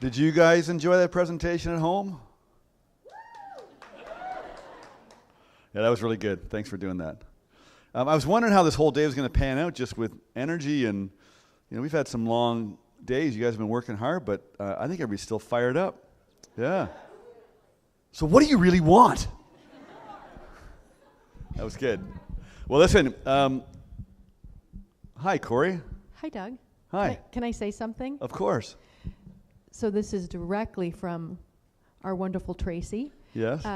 Did you guys enjoy that presentation at home? Yeah, that was really good. Thanks for doing that. I was wondering how this whole day was going to pan out, just with energy, and we've had some long days. You guys have been working hard, but I think everybody's still fired up. Yeah. So what do you really want? That was good. Well, listen. Hi, Corey. Hi, Doug. Hi. Can I say something? Of course. So this is directly from our wonderful Tracy. Yes.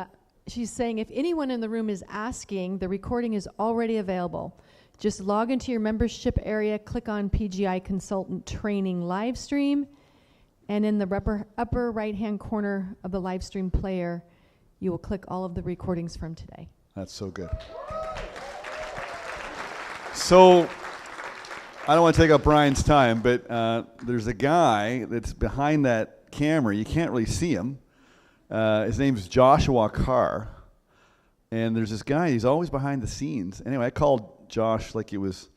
She's saying if anyone in the room is asking, the recording is already available. Just log into your membership area, click on PGI Consultant Training live stream, and in the upper right-hand corner of the live stream player, you will click all of the recordings from today. That's so good. So, I don't want to take up Brian's time, but there's a guy that's behind that camera. You can't really see him. His name's Joshua Carr. And there's this guy, he's always behind the scenes. Anyway, I called Josh like it was,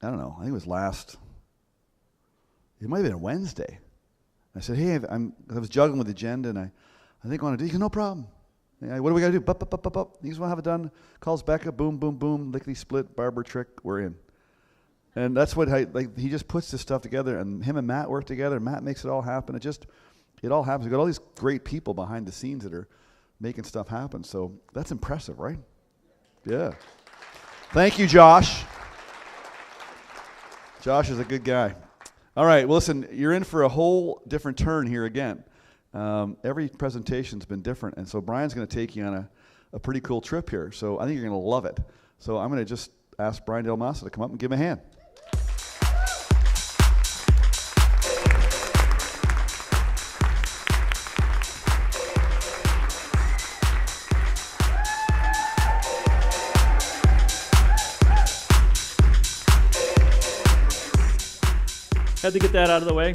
I don't know, I think it was it might have been a Wednesday. I said, hey, I was juggling with the agenda, and I think I want to do. He goes, no problem. Yeah, what do we got to do? Bup, bup, bup, bup, bup. He just want to have it done. Calls Becca, boom, boom, boom, lickety split, barber trick, we're in. And that's what he just puts this stuff together, and him and Matt work together. Matt makes it all happen. It all happens. We've got all these great people behind the scenes that are making stuff happen. So that's impressive, right? Yeah. Thank you, Josh. Josh is a good guy. All right, well, listen, you're in for a whole different turn here again. Every presentation's been different, and so Brian's going to take you on a pretty cool trip here. So I think you're going to love it. So I'm going to just ask Brian Dalmaso to come up and give him a hand. Had to get that out of the way.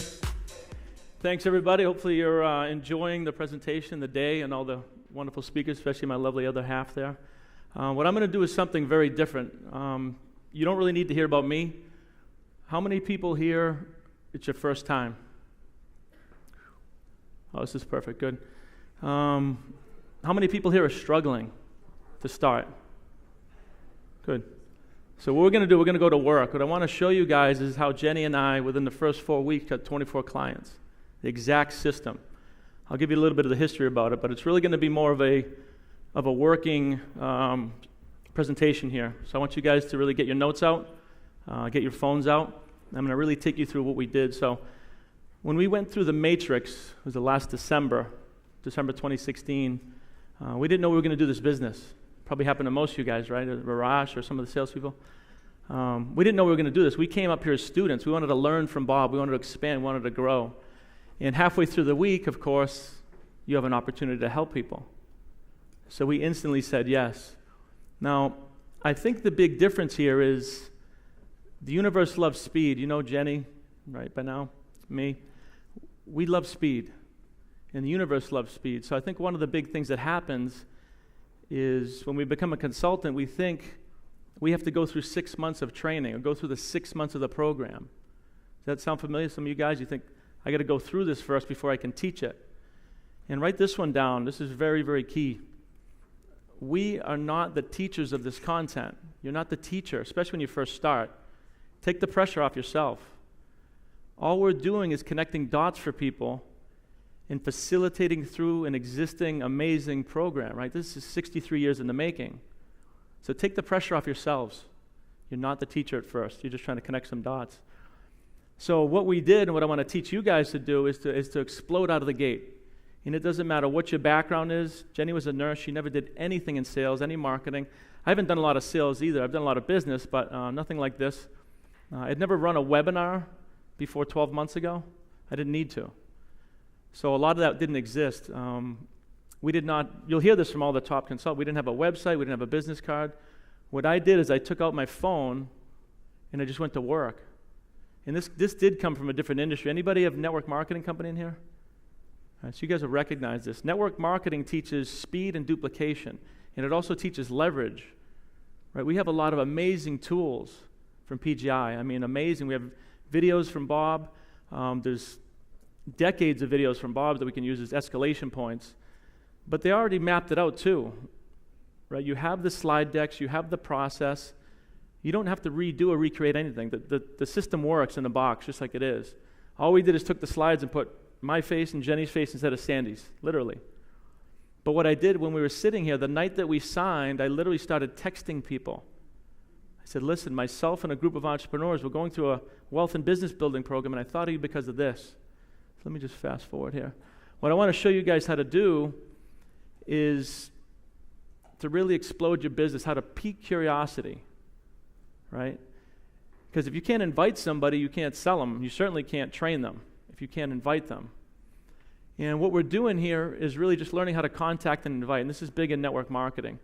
Thanks, everybody. Hopefully you're enjoying the presentation, the day, and all the wonderful speakers, especially my lovely other half there. What I'm going to do is something very different. You don't really need to hear about me. How many people here, it's your first time? Oh, this is perfect. Good. How many people here are struggling to start? Good. So what we're going to do, we're going to go to work. What I want to show you guys is how Jenny and I, within the first 4 weeks, got 24 clients. The exact system. I'll give you a little bit of the history about it, but it's really going to be more of a working presentation here. So I want you guys to really get your notes out, get your phones out. I'm going to really take you through what we did. So when we went through the matrix, it was the last December 2016, we didn't know we were going to do this business. Probably happened to most of you guys, right? Rarash or some of the salespeople. We didn't know we were going to do this. We came up here as students. We wanted to learn from Bob. We wanted to expand. We wanted to grow. And halfway through the week, of course, you have an opportunity to help people. So we instantly said yes. Now, I think the big difference here is the universe loves speed. You know Jenny, right, by now? Me. We love speed. And the universe loves speed. So I think one of the big things that happens is when we become a consultant, we think we have to go through 6 months of training or go through the 6 months of the program. Does that sound familiar? Some of you guys, you think, I got to go through this first before I can teach it. And write this one down. This is very, very key. We are not the teachers of this content. You're not the teacher, especially when you first start. Take the pressure off yourself. All we're doing is connecting dots for people and facilitating through an existing amazing program, right? This is 63 years in the making. So take the pressure off yourselves. You're not the teacher at first. You're just trying to connect some dots. So what we did and what I want to teach you guys to do is to explode out of the gate. And it doesn't matter what your background is. Jenny was a nurse. She never did anything in sales, any marketing. I haven't done a lot of sales either. I've done a lot of business, but nothing like this. I'd never run a webinar before 12 months ago. I didn't need to. So a lot of that didn't exist. We did not, you'll hear this from all the top consultants. We didn't have a website. We didn't have a business card. What I did is I took out my phone and I just went to work. And this did come from a different industry. Anybody have a network marketing company in here? All right, so you guys will recognize this. Network marketing teaches speed and duplication, and it also teaches leverage. Right? We have a lot of amazing tools from PGI. I mean, amazing. We have videos from Bob. There's decades of videos from Bob that we can use as escalation points, but they already mapped it out too, right? You have the slide decks, you have the process. You don't have to redo or recreate anything. The system works in the box just like it is. All we did is took the slides and put my face and Jenny's face instead of Sandy's, literally. But what I did when we were sitting here, the night that we signed, I literally started texting people. I said, listen, myself and a group of entrepreneurs, we're going through a wealth and business building program, and I thought of you because of this. So let me just fast forward here. What I want to show you guys how to do is to really explode your business, how to pique curiosity, right? Because if you can't invite somebody, you can't sell them. You certainly can't train them if you can't invite them. And what we're doing here is really just learning how to contact and invite, and this is big in network marketing.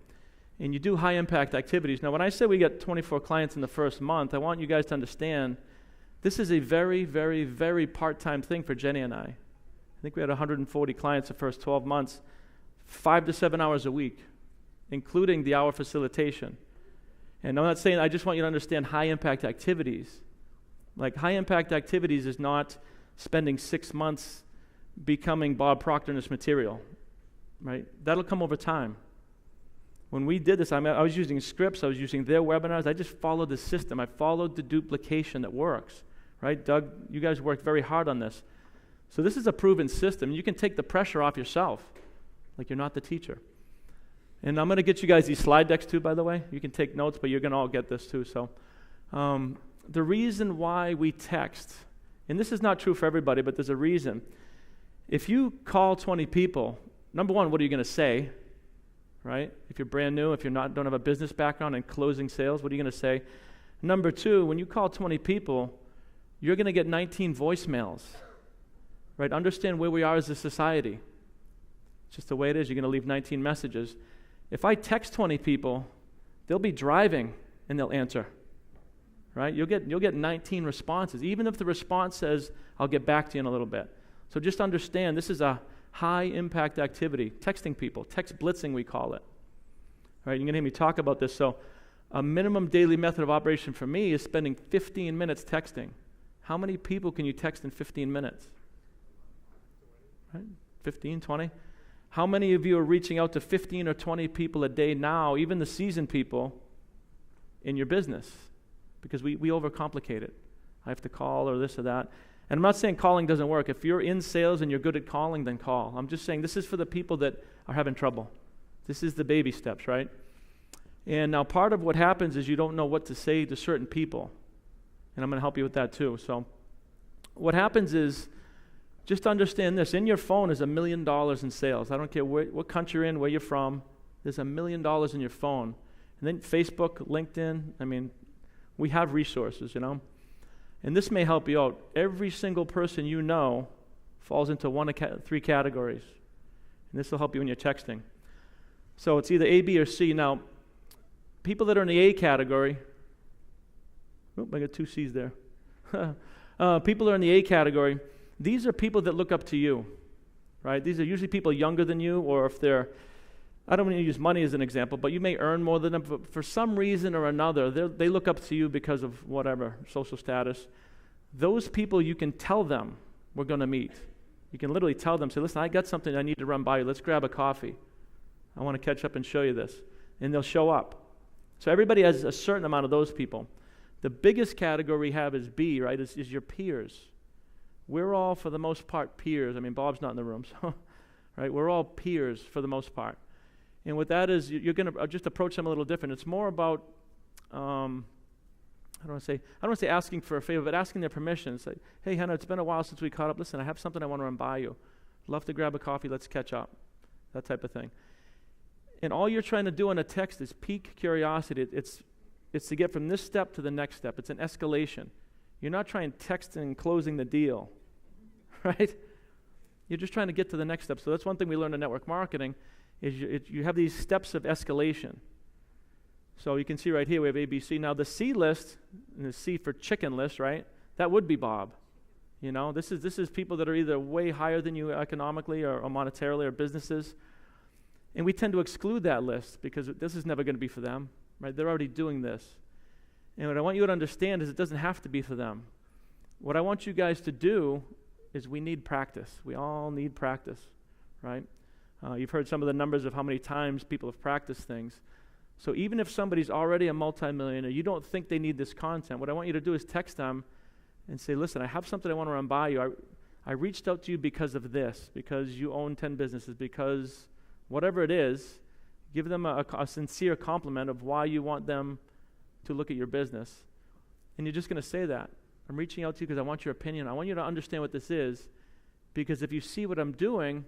And you do high-impact activities. Now, when I say we get 24 clients in the first month, I want you guys to understand this is a very, very, very part-time thing for Jenny and I. I think we had 140 clients the first 12 months, 5 to 7 hours a week, including the hour facilitation. And I'm not saying, I just want you to understand high-impact activities. Like, high-impact activities is not spending 6 months becoming Bob Proctor in this material, right? That'll come over time. When we did this, I was using scripts, I was using their webinars, I just followed the system. I followed the duplication that works, right? Doug, you guys worked very hard on this. So this is a proven system. You can take the pressure off yourself, like you're not the teacher. And I'm going to get you guys these slide decks too, by the way. You can take notes, but you're going to all get this too. So the reason why we text, and this is not true for everybody, but there's a reason. If you call 20 people, number one, what are you going to say, right? If you're brand new, if you don't have a business background in closing sales, what are you going to say? Number two, when you call 20 people, you're going to get 19 voicemails, right? Understand where we are as a society. It's just the way it is. You're going to leave 19 messages. If I text 20 people, they'll be driving and they'll answer, right? You'll get 19 responses, even if the response says, I'll get back to you in a little bit. So just understand, this is a high-impact activity. Texting people, text blitzing we call it. All right, you're going to hear me talk about this. So a minimum daily method of operation for me is spending 15 minutes texting. How many people can you text in 15 minutes? Right? 15, 20? How many of you are reaching out to 15 or 20 people a day now, even the seasoned people, in your business? Because we overcomplicate it. I have to call or this or that. And I'm not saying calling doesn't work. If you're in sales and you're good at calling, then call. I'm just saying this is for the people that are having trouble. This is the baby steps, right? And now part of what happens is you don't know what to say to certain people. And I'm going to help you with that too. So what happens is, just understand this. In your phone is $1 million in sales. I don't care what country you're in, where you're from. There's $1 million in your phone. And then Facebook, LinkedIn, I mean, we have resources, you know. And this may help you out. Every single person you know falls into one of three categories. And this will help you when you're texting. So it's either A, B, or C. Now, people that are in the A category, I got 2 C's there. People that are in the A category, these are people that look up to you, right? These are usually people younger than you, or if they're, I don't want to use money as an example, but you may earn more than them, but for some reason or another, they look up to you because of whatever, social status. Those people, you can tell them we're going to meet. You can literally tell them, say, listen, I got something I need to run by you. Let's grab a coffee. I want to catch up and show you this. And they'll show up. So everybody has a certain amount of those people. The biggest category we have is B, right, is your peers. We're all, for the most part, peers. I mean, Bob's not in the room, so, right? We're all peers for the most part. And what that is, you're going to just approach them a little different. It's more about, I don't want to say asking for a favor, but asking their permission. Say, hey, Hannah, it's been a while since we caught up. Listen, I have something I want to run by you. Love to grab a coffee. Let's catch up. That type of thing. And all you're trying to do in a text is pique curiosity. It's to get from this step to the next step. It's an escalation. You're not trying texting and closing the deal, right? You're just trying to get to the next step. So that's one thing we learned in network marketing. Is you have these steps of escalation. So you can see right here we have ABC. Now the C list, and the C for chicken list, right? That would be Bob. You know, this is people that are either way higher than you economically or monetarily or businesses. And we tend to exclude that list because this is never going to be for them, right? They're already doing this. And what I want you to understand is it doesn't have to be for them. What I want you guys to do is we need practice. We all need practice, right? You've heard some of the numbers of how many times people have practiced things. So even if somebody's already a multimillionaire, you don't think they need this content, what I want you to do is text them and say, listen, I have something I want to run by you. I reached out to you because of this, because you own 10 businesses, because whatever it is, give them a sincere compliment of why you want them to look at your business. And you're just going to say that. I'm reaching out to you because I want your opinion. I want you to understand what this is, because if you see what I'm doing,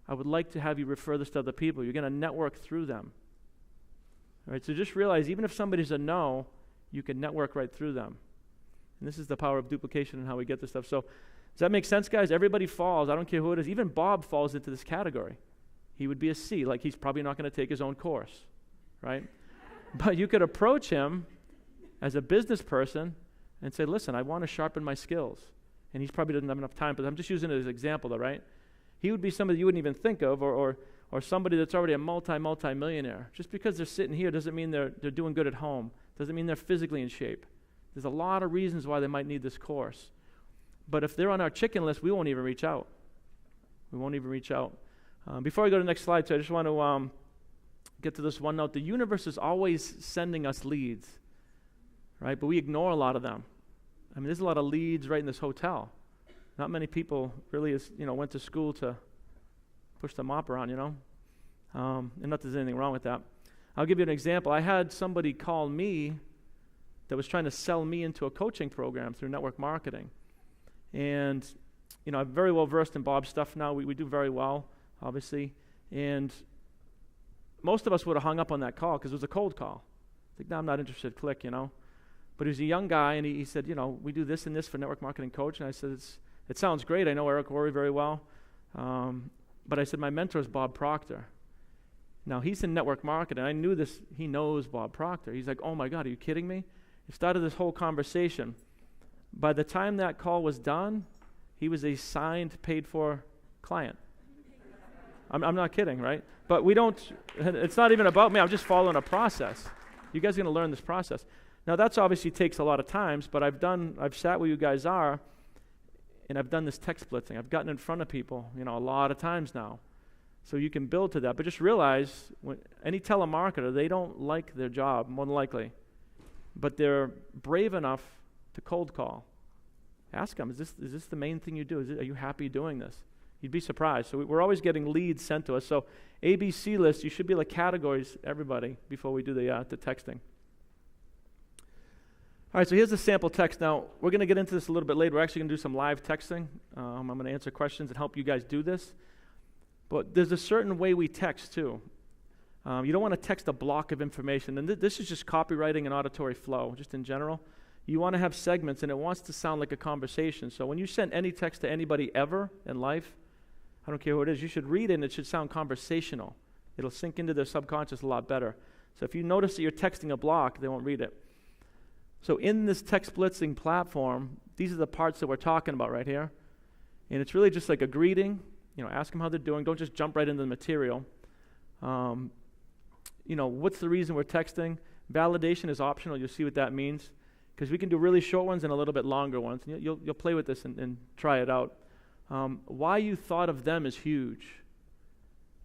I would like to have you refer this to other people. You're going to network through them. All right, so just realize, even if somebody's a no, you can network right through them. And this is the power of duplication and how we get this stuff. So does that make sense, guys? Everybody falls. I don't care who it is. Even Bob falls into this category. He would be a C, like he's probably not going to take his own course, right? But you could approach him as a business person and say, listen, I want to sharpen my skills. And he probably doesn't have enough time, but I'm just using it as an example though, right? He would be somebody you wouldn't even think of, or somebody that's already a multi-millionaire. Just because they're sitting here doesn't mean they're doing good at home. Doesn't mean they're physically in shape. There's a lot of reasons why they might need this course. But if they're on our chicken list, we won't even reach out. We won't even reach out. Before I go to the next slide, so I just want to get to this one note. The universe is always sending us leads, right? But we ignore a lot of them. I mean, there's a lot of leads right in this hotel. Not many people really went to school to push the mop around, and not that there's anything wrong with that. I'll give you an example. I had somebody call me that was trying to sell me into a coaching program through network marketing. And, I'm very well versed in Bob's stuff now. We do very well, obviously. And most of us would have hung up on that call because it was a cold call. Like, no, I'm not interested, click, But he was a young guy, and he said, we do this and this for network marketing coach. And I said, it sounds great. I know Eric Worre very well. But I said, my mentor is Bob Proctor. Now, he's in network marketing. I knew this. He knows Bob Proctor. He's like, oh, my God, are you kidding me? He started this whole conversation. By the time that call was done, he was a signed, paid-for client. I'm not kidding, right? But it's not even about me. I'm just following a process. You guys are going to learn this process. Now, that's obviously takes a lot of times, but I've sat where you guys are, and I've done this text blitzing. I've gotten in front of people, a lot of times now. So you can build to that. But just realize, any telemarketer, they don't like their job, more than likely. But they're brave enough to cold call. Ask them, is this the main thing you do? Are you happy doing this? You'd be surprised. So we're always getting leads sent to us. So ABC list, you should be like categories, everybody, before we do the texting. All right, so here's the sample text. Now, we're going to get into this a little bit later. We're actually going to do some live texting. I'm going to answer questions and help you guys do this. But there's a certain way we text, too. You don't want to text a block of information. And this is just copywriting and auditory flow, just in general. You want to have segments, and it wants to sound like a conversation. So when you send any text to anybody ever in life, I don't care who it is, you should read it, and it should sound conversational. It'll sink into their subconscious a lot better. So if you notice that you're texting a block, they won't read it. So in this text blitzing platform, these are the parts that we're talking about right here. And it's really just like a greeting. Ask them how they're doing. Don't just jump right into the material. What's the reason we're texting? Validation is optional. You'll see what that means. Because we can do really short ones and a little bit longer ones. And you'll play with this and try it out. Why you thought of them is huge.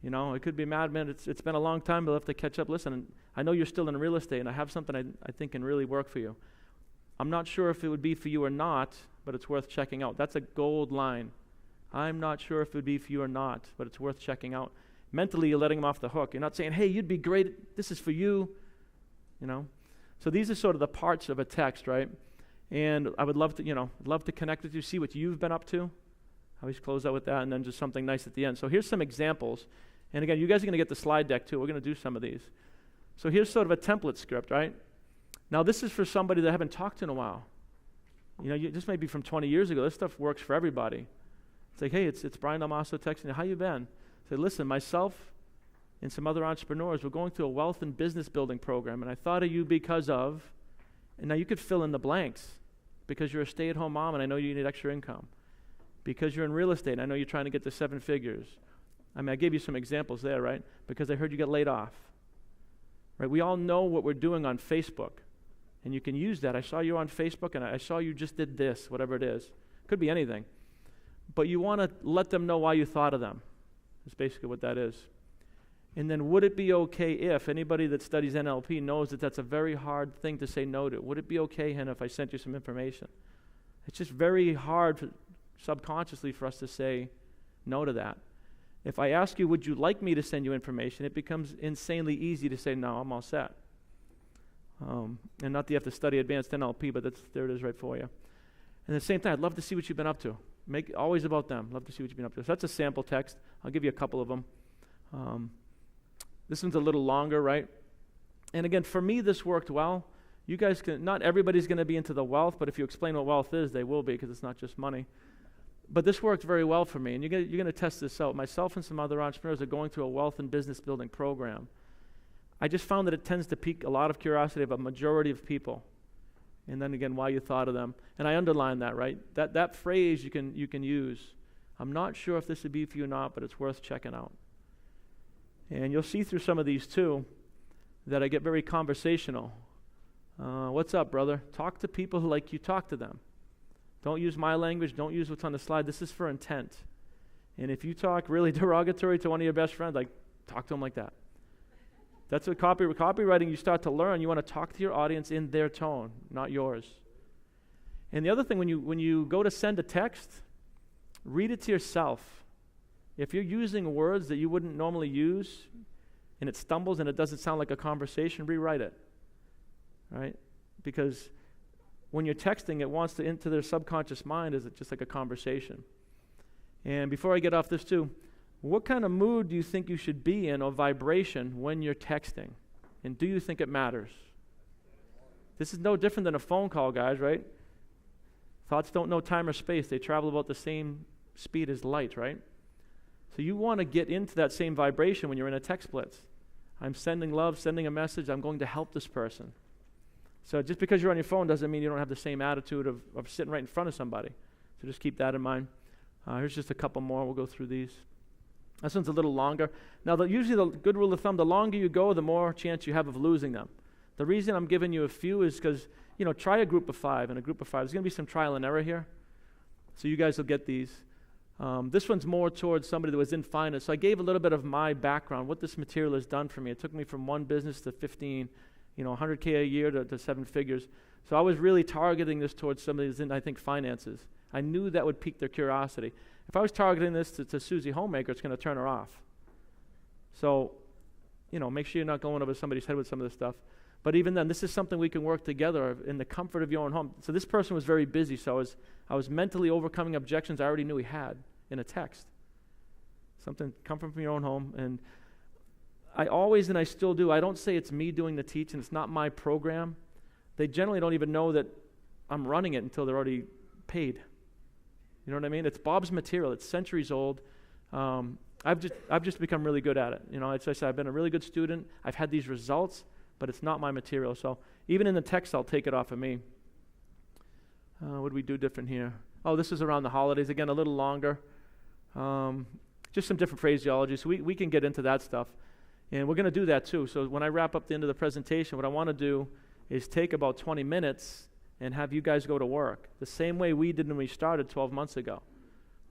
It could be, man, it's been a long time, but I'll have to catch up. Listen, I know you're still in real estate, and I have something I think can really work for you. I'm not sure if it would be for you or not, but it's worth checking out. That's a gold line. I'm not sure if it would be for you or not, but it's worth checking out. Mentally, you're letting them off the hook. You're not saying, hey, you'd be great. This is for you. So these are sort of the parts of a text, right? And I would love to connect with you, see what you've been up to. I always close out with that, and then just something nice at the end. So here's some examples. And again, you guys are going to get the slide deck too. We're going to do some of these. So here's sort of a template script, right? Now this is for somebody that I haven't talked to in a while. This may be from 20 years ago. This stuff works for everybody. It's like, hey, it's Brian Dalmaso texting you. How you been? Say, listen, myself and some other entrepreneurs, we're going through a wealth and business building program, and I thought of you because of, and now you could fill in the blanks, because you're a stay-at-home mom and I know you need extra income. Because you're in real estate and I know you're trying to get to 7 figures. I gave you some examples there, right? Because I heard you get laid off. Right? We all know what we're doing on Facebook. And you can use that. I saw you on Facebook and I saw you just did this, whatever it is. Could be anything. but you want to let them know why you thought of them. That's basically what that is. And then would it be okay if, anybody that studies NLP knows that that's a very hard thing to say no to. Would it be okay, Hannah, if I sent you some information? It's just very hard subconsciously for us to say no to that. If I ask you, would you like me to send you information, it becomes insanely easy to say, no, I'm all set. And not that you have to study advanced NLP, but there it is right for you. And at the same time, I'd love to see what you've been up to. Always about them. Love to see what you've been up to. So that's a sample text. I'll give you a couple of them. This one's a little longer, right? And again, for me, this worked well. You guys not everybody's going to be into the wealth, but if you explain what wealth is, they will be, because it's not just money. But this worked very well for me, and you're going to test this out. Myself and some other entrepreneurs are going through a wealth and business building program. I just found that it tends to pique a lot of curiosity of a majority of people. And then again, why you thought of them. And I underline that, right? That phrase you can use. I'm not sure if this would be for you or not, but it's worth checking out. And you'll see through some of these too that I get very conversational. What's up, brother? Talk to people like you talk to them. Don't use my language. Don't use what's on the slide. This is for intent. And if you talk really derogatory to one of your best friends, talk to them like that. That's what copywriting you start to learn. You want to talk to your audience in their tone, not yours. And the other thing, when you go to send a text, read it to yourself. If you're using words that you wouldn't normally use, and it stumbles and it doesn't sound like a conversation, rewrite it. Right? Because when you're texting, it wants to into their subconscious mind is just like a conversation. And before I get off this too, what kind of mood do you think you should be in, or vibration, when you're texting? And do you think it matters? This is no different than a phone call, guys, right? Thoughts don't know time or space. They travel about the same speed as light, right? So you want to get into that same vibration when you're in a text blitz. I'm sending love, sending a message. I'm going to help this person. So just because you're on your phone doesn't mean you don't have the same attitude of sitting right in front of somebody. So just keep that in mind. Here's just a couple more. We'll go through these. This one's a little longer. Now, usually the good rule of thumb, the longer you go, the more chance you have of losing them. The reason I'm giving you a few is because, try a group of 5. In a group of 5, there's going to be some trial and error here. So you guys will get these. This one's more towards somebody that was in finance. So I gave a little bit of my background, what this material has done for me. It took me from one business to 15, 100K a year to 7 figures. So I was really targeting this towards somebody who's in, I think, finances. I knew that would pique their curiosity. If I was targeting this to Susie Homemaker, it's going to turn her off. So, make sure you're not going over somebody's head with some of this stuff. But even then, this is something we can work together in the comfort of your own home. So this person was very busy, so I was mentally overcoming objections I already knew he had in a text. Something comfort from your own home. And I always, and I still do, I don't say it's me doing the teaching. It's not my program. They generally don't even know that I'm running it until they're already paid. You know what I mean? It's Bob's material. It's centuries old. I've just become really good at it. As I said, I've been a really good student. I've had these results, but it's not my material. So even in the text, I'll take it off of me. What do we do different here? Oh, this is around the holidays. Again, a little longer. Just some different phraseology. So we can get into that stuff. And we're going to do that too. So when I wrap up the end of the presentation, what I want to do is take about 20 minutes and have you guys go to work the same way we did when we started 12 months ago.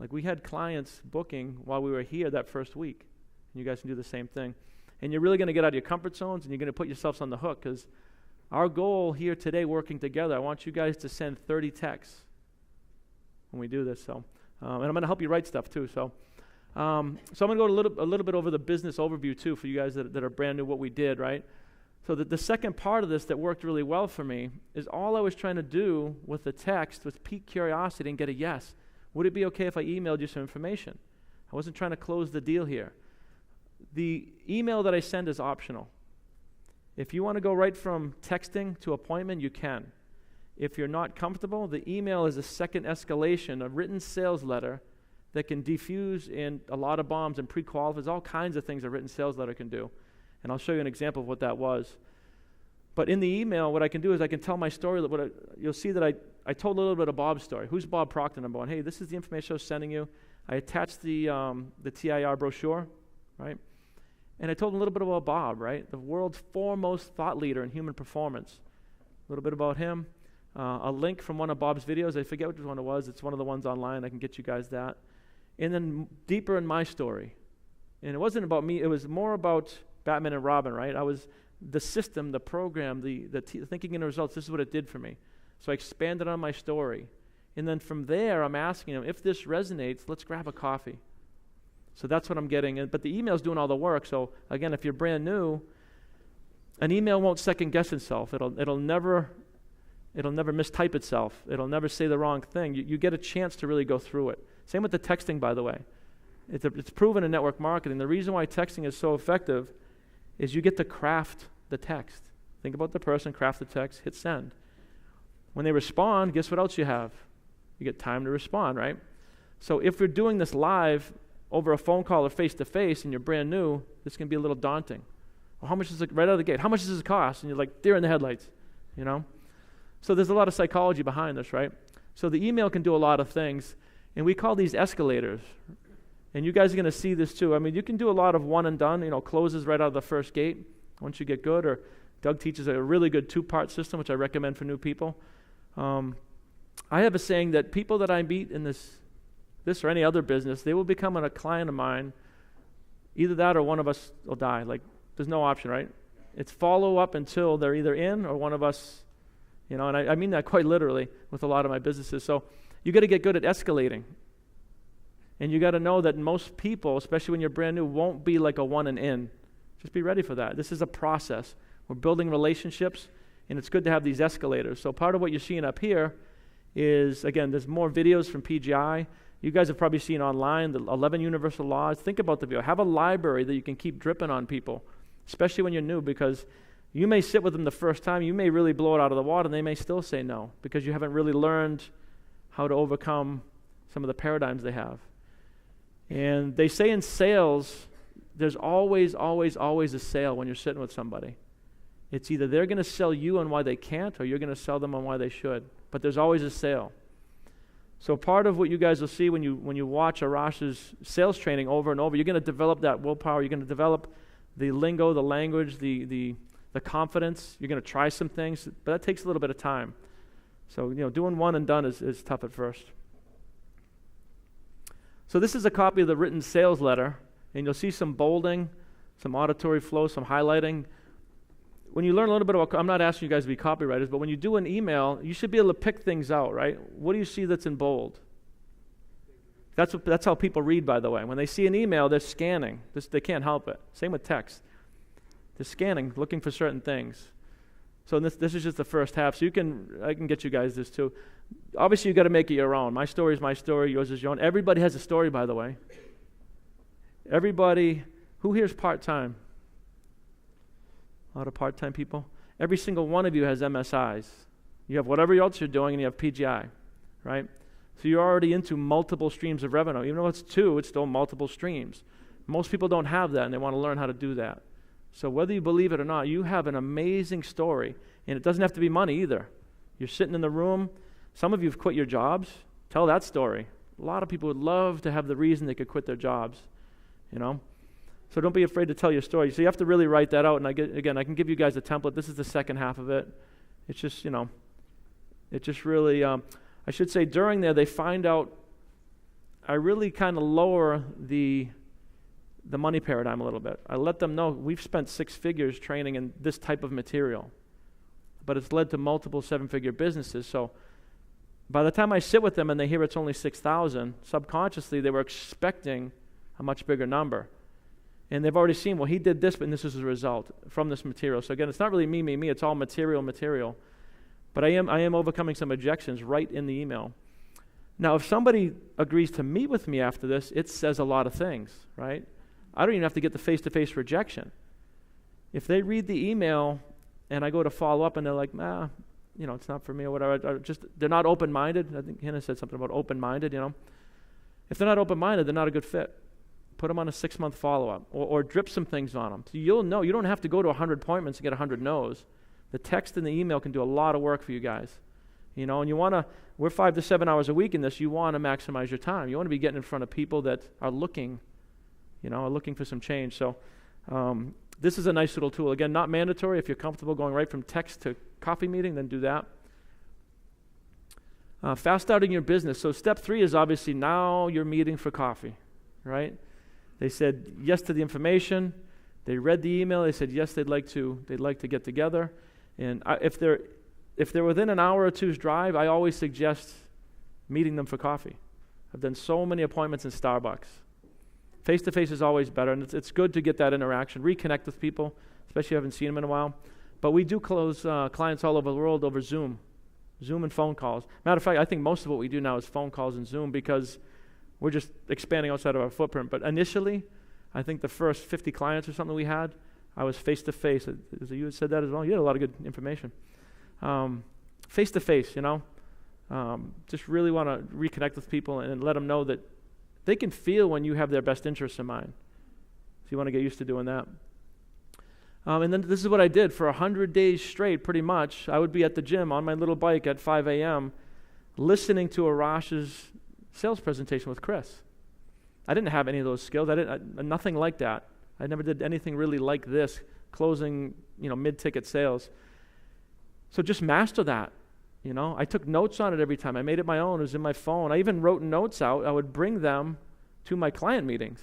We had clients booking while we were here that first week. And you guys can do the same thing. And you're really going to get out of your comfort zones, and you're going to put yourselves on the hook, because our goal here today, working together, I want you guys to send 30 texts when we do this. So, and I'm going to help you write stuff too. So I'm going to go a little bit over the business overview too for you guys that are brand new, what we did, right? So the second part of this that worked really well for me is all I was trying to do with the text was pique curiosity and get a yes. Would it be okay if I emailed you some information? I wasn't trying to close the deal here. The email that I send is optional. If you want to go right from texting to appointment, you can. If you're not comfortable, the email is a second escalation, a written sales letter that can defuse in a lot of bombs and pre-qualifies, all kinds of things a written sales letter can do. And I'll show you an example of what that was. But in the email, what I can do is I can tell my story. You'll see that I told a little bit of Bob's story. Who's Bob Proctor, number one? Hey, this is the information I was sending you. I attached the TIR brochure, right? And I told him a little bit about Bob, right? The world's foremost thought leader in human performance. A little bit about him. A link from one of Bob's videos. I forget which one it was. It's one of the ones online. I can get you guys that. and then deeper in my story. And it wasn't about me, it was more about Batman and Robin, right? I was the system, the program, the thinking and results. This is what it did for me. So I expanded on my story. And then from there, I'm asking them, if this resonates, let's grab a coffee. So that's what I'm getting. But the email's doing all the work. So again, if you're brand new, an email won't second guess itself. It'll never mistype itself. It'll never say the wrong thing. You get a chance to really go through it. Same with the texting, by the way. It's proven in network marketing. The reason why texting is so effective is you get to craft the text. Think about the person, craft the text, hit send. When they respond, guess what else you have? You get time to respond, right? So if we're doing this live over a phone call or face-to-face and you're brand new, this can be a little daunting. Well, how much is it right out of the gate? How much does this cost? And you're like, deer in the headlights, you know? So there's a lot of psychology behind this, right? So the email can do a lot of things, and we call these escalators. And you guys are going to see this too. I mean, you can do a lot of one and done, closes right out of the first gate once you get good, or Doug teaches a really good two-part system, which I recommend for new people. I have a saying that people that I meet in this or any other business, they will become a client of mine. Either that or one of us will die. Like, there's no option, right? It's follow up until they're either in or one of us, and I mean that quite literally with a lot of my businesses. So you got to get good at escalating. And you got to know that most people, especially when you're brand new, won't be like a one and in. Just be ready for that. This is a process. We're building relationships, and it's good to have these escalators. So part of what you're seeing up here is, again, there's more videos from PGI. You guys have probably seen online the 11 universal laws. Think about the video. Have a library that you can keep dripping on people, especially when you're new, because you may sit with them the first time. You may really blow it out of the water, and they may still say no because you haven't really learned how to overcome some of the paradigms they have. And they say in sales, there's always, always, always a sale when you're sitting with somebody. It's either they're going to sell you on why they can't, or you're going to sell them on why they should. But there's always a sale. So part of what you guys will see when you watch Arash's sales training over and over, you're going to develop that willpower. You're going to develop the lingo, the language, the confidence. You're going to try some things, but that takes a little bit of time. So doing one and done is tough at first. So this is a copy of the written sales letter, and you'll see some bolding, some auditory flow, some highlighting. When you learn a little bit about, I'm not asking you guys to be copywriters, but when you do an email, you should be able to pick things out, right? What do you see that's in bold? That's how people read, by the way. When they see an email, they're scanning. They can't help it. Same with text. They're scanning, looking for certain things. So this is just the first half. So I can get you guys this too. Obviously, you've got to make it your own. My story is my story. Yours is your own. Everybody has a story, by the way. Everybody, who here is part-time? A lot of part-time people. Every single one of you has MSIs. You have whatever else you're doing, and you have PGI, right? So you're already into multiple streams of revenue. Even though it's two, it's still multiple streams. Most people don't have that, and they want to learn how to do that. So whether you believe it or not, you have an amazing story, and it doesn't have to be money either. You're sitting in the room. Some of you have quit your jobs. Tell that story. A lot of people would love to have the reason they could quit their jobs, So don't be afraid to tell your story. So you have to really write that out, and I can give you guys a template. This is the second half of it. It's just, it just really, I should say during there, they find out, I really kind of lower the money paradigm a little bit. I let them know we've spent 6 figures training in this type of material, but it's led to multiple 7-figure businesses. So by the time I sit with them and they hear it's only 6,000, subconsciously they were expecting a much bigger number. And they've already seen, well, he did this, and this is the result from this material. So again, it's not really me. It's all material. But I am overcoming some objections right in the email. Now, if somebody agrees to meet with me after this, it says a lot of things, right? I don't even have to get the face-to-face rejection. If they read the email and I go to follow up and they're like, it's not for me or whatever, they're not open-minded. I think Hannah said something about open-minded, If they're not open-minded, they're not a good fit. Put them on a 6-month follow-up or drip some things on them. So you'll know. You don't have to go to 100 appointments and get 100 no's. The text and the email can do a lot of work for you guys. And you want to, we're 5 to 7 hours a week in this. You want to maximize your time. You want to be getting in front of people that are looking for some change. So this is a nice little tool. Again, not mandatory. If you're comfortable going right from text to coffee meeting, then do that. Fast starting your business. So step 3 is obviously now you're meeting for coffee, right? They said yes to the information. They read the email. They said yes, they'd like to get together. And if they're within an hour or two's drive, I always suggest meeting them for coffee. I've done so many appointments in Starbucks. Face-to-face is always better, and it's good to get that interaction, reconnect with people, especially if you haven't seen them in a while. But we do close clients all over the world over Zoom and phone calls. Matter of fact, I think most of what we do now is phone calls and Zoom because we're just expanding outside of our footprint. But initially, I think the first 50 clients or something we had, I was face-to-face. You had said that as well. You had a lot of good information. Face-to-face, just really want to reconnect with people and let them know that they can feel when you have their best interests in mind. So you want to get used to doing that. And then this is what I did for 100 days straight, pretty much. I would be at the gym on my little bike at 5 a.m. listening to Arash's sales presentation with Chris. I didn't have any of those skills. Nothing like that. I never did anything really like this, closing, mid-ticket sales. So just master that. I took notes on it every time. I made it my own. It was in my phone. I even wrote notes out. I would bring them to my client meetings.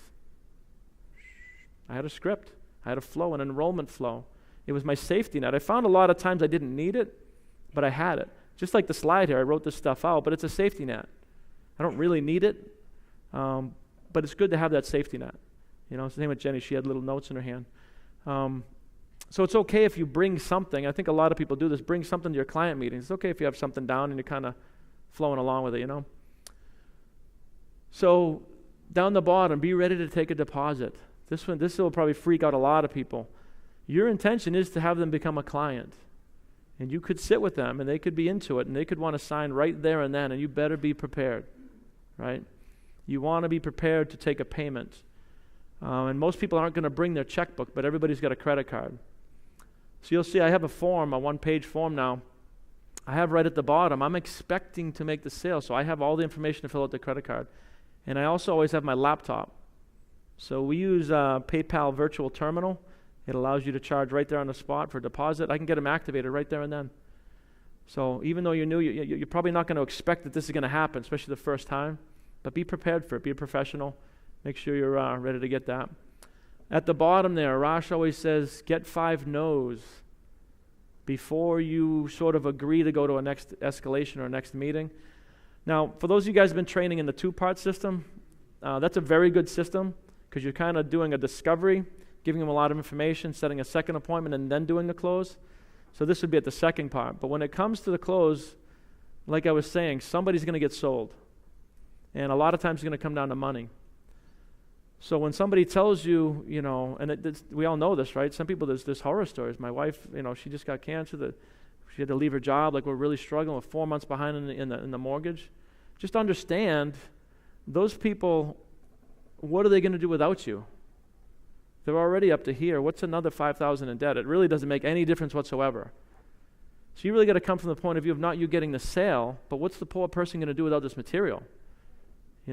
I had a script. I had a flow, an enrollment flow. It was my safety net. I found a lot of times I didn't need it, but I had it. Just like the slide here, I wrote this stuff out, but it's a safety net. I don't really need it, but it's good to have that safety net. It's the same with Jenny. She had little notes in her hand. So it's okay if you bring something. I think a lot of people do this. Bring something to your client meetings. It's okay if you have something down and you're kind of flowing along with it, So down the bottom, be ready to take a deposit. This will probably freak out a lot of people. Your intention is to have them become a client. And you could sit with them, and they could be into it, and they could want to sign right there and then, and you better be prepared, right? You want to be prepared to take a payment. And most people aren't going to bring their checkbook, but everybody's got a credit card. So you'll see I have a form, a one-page form now. I have right at the bottom, I'm expecting to make the sale, so I have all the information to fill out the credit card. And I also always have my laptop. So we use PayPal Virtual Terminal. It allows you to charge right there on the spot for deposit. I can get them activated right there and then. So even though you're new, you're probably not going to expect that this is going to happen, especially the first time. But be prepared for it. Be a professional. Make sure you're ready to get that. At the bottom there, Arash always says, get 5 no's before you sort of agree to go to a next escalation or a next meeting. Now, for those of you guys who have been training in the 2-part system, that's a very good system because you're kind of doing a discovery, giving them a lot of information, setting a second appointment, and then doing the close. So this would be at the second part. But when it comes to the close, like I was saying, somebody's going to get sold. And a lot of times it's going to come down to money. So when somebody tells you, and we all know this, right? Some people, there's horror stories. My wife, she just got cancer. She had to leave her job. Like, we're really struggling. We're 4 months behind in the mortgage. Just understand, those people, what are they going to do without you? They're already up to here. What's another $5,000 in debt? It really doesn't make any difference whatsoever. So you really got to come from the point of view of not you getting the sale, but what's the poor person going to do without this material?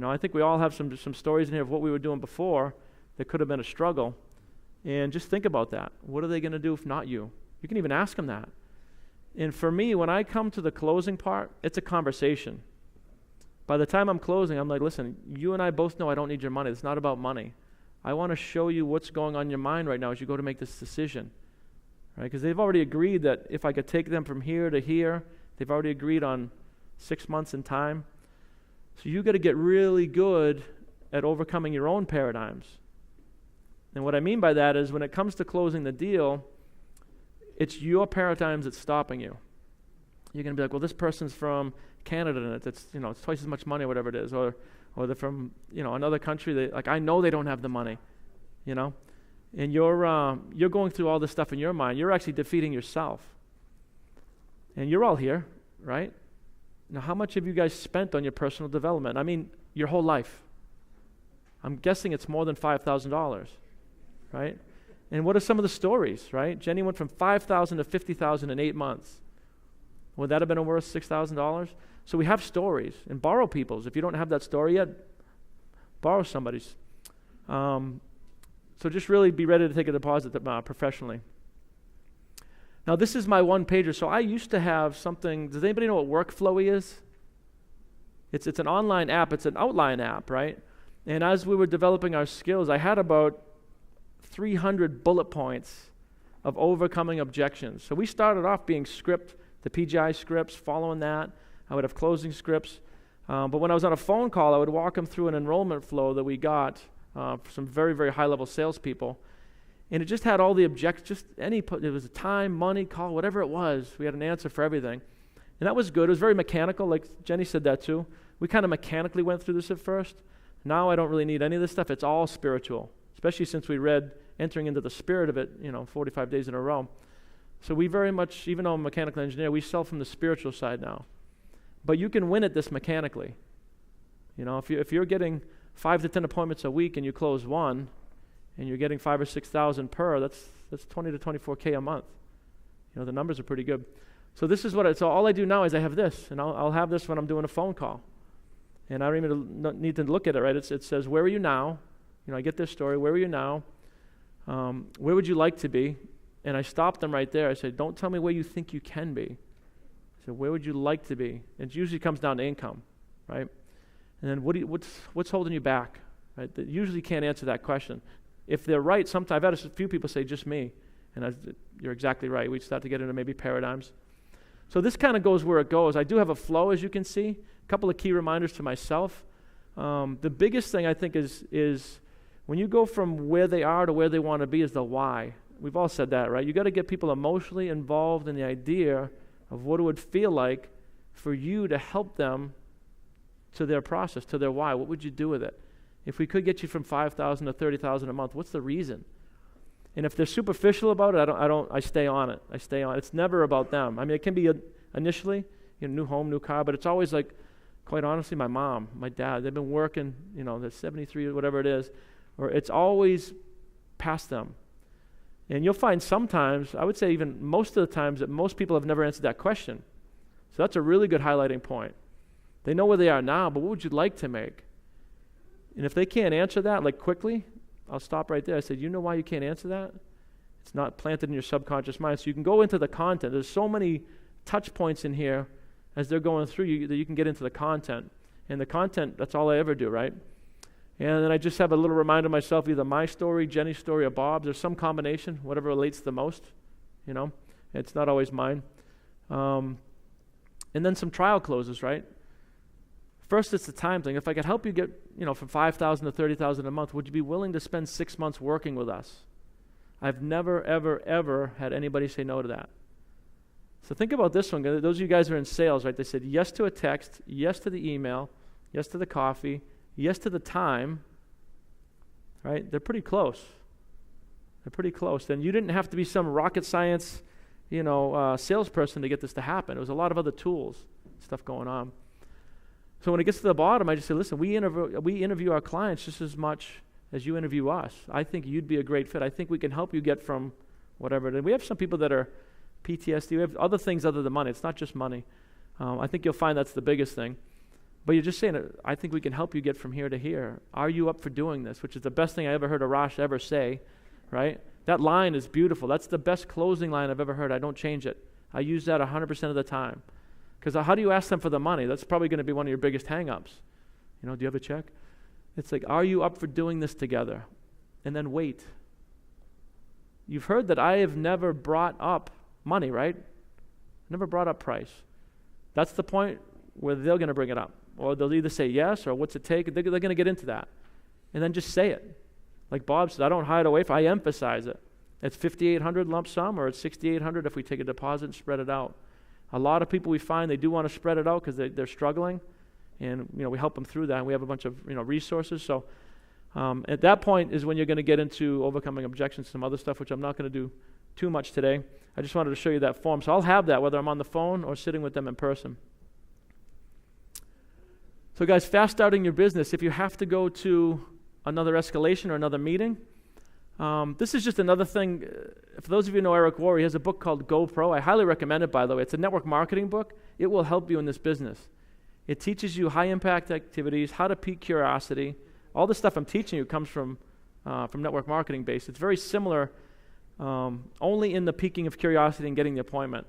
I think we all have some stories in here of what we were doing before that could have been a struggle. And just think about that. What are they going to do if not you? You can even ask them that. And for me, when I come to the closing part, it's a conversation. By the time I'm closing, I'm like, listen, you and I both know I don't need your money. It's not about money. I want to show you what's going on in your mind right now as you go to make this decision. Right? Because they've already agreed that if I could take them from here to here, they've already agreed on 6 months in time. So you got to get really good at overcoming your own paradigms. And what I mean by that is when it comes to closing the deal, it's your paradigms that's stopping you. You're going to be like, well, this person's from Canada and it's twice as much money or whatever it is, or they're from another country. I know they don't have the money, and you're going through all this stuff in your mind. You're actually defeating yourself. And you're all here, right? Now, how much have you guys spent on your personal development? I mean, your whole life. I'm guessing it's more than $5,000, right? And what are some of the stories, right? Jenny went from $5,000 to $50,000 in 8 months. Would that have been worth $6,000? So we have stories. And borrow people's. If you don't have that story yet, borrow somebody's. So just really be ready to take a deposit professionally. Now, this is my one-pager. So I used to have something. Does anybody know what workflowy is? It's an online app. It's an outline app, right? And as we were developing our skills, I had about 300 bullet points of overcoming objections. So we started off being the PGI scripts, following that. I would have closing scripts. But when I was on a phone call, I would walk them through an enrollment flow that we got for some very, very high-level salespeople. And it just had all the objections, it was a time, money, call, whatever it was. We had an answer for everything. And that was good. It was very mechanical, like Jenny said that too. We kind of mechanically went through this at first. Now I don't really need any of this stuff. It's all spiritual, especially since we read Entering into the Spirit of it, 45 days in a row. So we very much, even though I'm a mechanical engineer, we sell from the spiritual side now. But you can win at this mechanically. If you're getting 5 to 10 appointments a week and you close one, and you're getting 5,000 or 6,000 per, that's 20 to 24K a month. The numbers are pretty good. So this is so all I do now is I have this, and I'll have this when I'm doing a phone call. And I don't even need to look at it, right? It says, where are you now? I get this story, where are you now? Where would you like to be? And I stop them right there. I say, don't tell me where you think you can be. I said, where would you like to be? It usually comes down to income, right? And then what's holding you back? Right? They usually can't answer that question. If they're right, sometimes I've had a few people say, just me. And you're exactly right. We start to get into maybe paradigms. So this kind of goes where it goes. I do have a flow, as you can see. A couple of key reminders to myself. The biggest thing I think is when you go from where they are to where they want to be is the why. We've all said that, right? You got to get people emotionally involved in the idea of what it would feel like for you to help them to their process, to their why. What would you do with it? If we could get you from 5,000 to 30,000 a month, what's the reason? And if they're superficial about it, I stay on it. It's never about them. I mean, it can be initially, new home, new car, but it's always like, quite honestly, my mom, my dad, they've been working, they're 73, whatever it is, or it's always past them. And you'll find sometimes, I would say even most of the times, that most people have never answered that question. So that's a really good highlighting point. They know where they are now, but what would you like to make? And if they can't answer that, like quickly, I'll stop right there. I said, you know why you can't answer that? It's not planted in your subconscious mind. So you can go into the content. There's so many touch points in here as they're going through that you can get into the content. And the content, that's all I ever do, right? And then I just have a little reminder myself, either my story, Jenny's story, or Bob's. There's some combination, whatever relates the most, It's not always mine. And then some trial closes, right? First, it's the time thing. If I could help you get, from 5,000 to 30,000 a month, would you be willing to spend 6 months working with us? I've never, ever, ever had anybody say no to that. So think about this one. Those of you guys who are in sales, right? They said yes to a text, yes to the email, yes to the coffee, yes to the time, right? They're pretty close. And you didn't have to be some rocket science, salesperson to get this to happen. It was a lot of other tools, stuff going on. So when it gets to the bottom, I just say, listen, we interview our clients just as much as you interview us. I think you'd be a great fit. I think we can help you get from whatever it is. We have some people that are PTSD. We have other things other than money. It's not just money. I think you'll find that's the biggest thing. But you're just saying, I think we can help you get from here to here. Are you up for doing this? Which is the best thing I ever heard Arash ever say, right? That line is beautiful. That's the best closing line I've ever heard. I don't change it. I use that 100% of the time. Because how do you ask them for the money? That's probably going to be one of your biggest hang-ups. Do you have a check? It's like, are you up for doing this together? And then wait. You've heard that I have never brought up money, right? Never brought up price. That's the point where they're going to bring it up. Or they'll either say yes, or what's it take? They're going to get into that. And then just say it. Like Bob said, I don't hide away from it. I emphasize it. It's $5,800 lump sum, or it's $6,800 if we take a deposit and spread it out. A lot of people we find, they do want to spread it out because they're struggling, and we help them through that, and we have a bunch of resources. So at that point is when you're going to get into overcoming objections, some other stuff, which I'm not going to do too much today. I just wanted to show you that form. So I'll have that whether I'm on the phone or sitting with them in person. So guys, fast starting your business, if you have to go to another escalation or another meeting, this is just another thing. For those of you who know Eric Worre, he has a book called GoPro. I highly recommend it, by the way. It's a network marketing book. It will help you in this business. It teaches you high-impact activities, how to pique curiosity. All the stuff I'm teaching you comes from network marketing base. It's very similar, only in the piquing of curiosity and getting the appointment.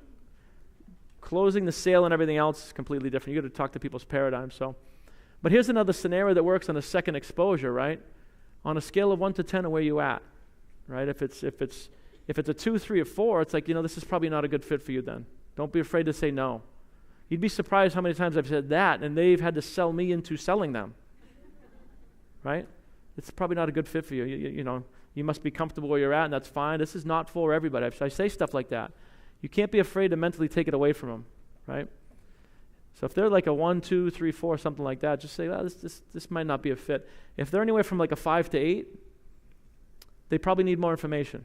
Closing the sale and everything else is completely different. You got to talk to people's paradigms. So But here's another scenario that works on a second exposure, right? On a scale of 1 to 10, where you at, right? If it's a 2, 3, or 4, it's like, this is probably not a good fit for you then. Don't be afraid to say no. You'd be surprised how many times I've said that, and they've had to sell me into selling them, right? It's probably not a good fit for you. You must be comfortable where you're at, and that's fine. This is not for everybody. I say stuff like that. You can't be afraid to mentally take it away from them, right? So if they're like a 1, 2, 3, 4, something like that, just say, well, this might not be a fit. If they're anywhere from like a 5 to 8, they probably need more information,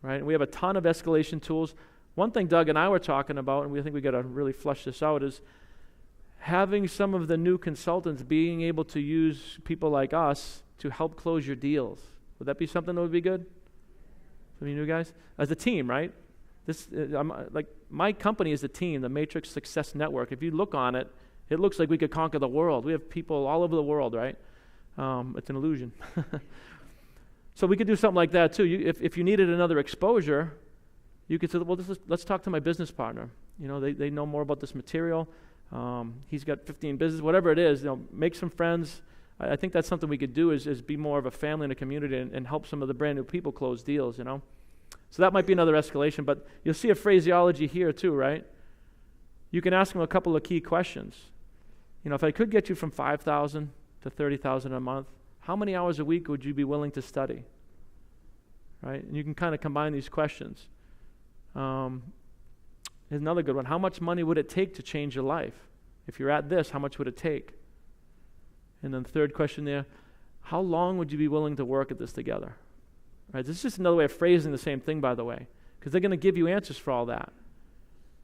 right? And we have a ton of escalation tools. One thing Doug and I were talking about, and we think we got to really flush this out, is having some of the new consultants being able to use people like us to help close your deals. Would that be something that would be good? Some of you new guys? As a team, right? My company is a team, the Matrix Success Network. If you look on it, it looks like we could conquer the world. We have people all over the world, right? It's an illusion. So we could do something like that too. If you needed another exposure, you could say, well, let's talk to my business partner. They know more about this material. He's got 15 businesses, whatever it is. Make some friends. I think that's something we could do is be more of a family and a community and help some of the brand new people close deals, So that might be another escalation, but you'll see a phraseology here too, right? You can ask them a couple of key questions. If I could get you from $5,000 to $30,000 a month, how many hours a week would you be willing to study? Right? And you can kind of combine these questions. Here's another good one. How much money would it take to change your life? If you're at this, how much would it take? And then the third question there, how long would you be willing to work at this together? Right? This is just another way of phrasing the same thing, by the way, because they're going to give you answers for all that.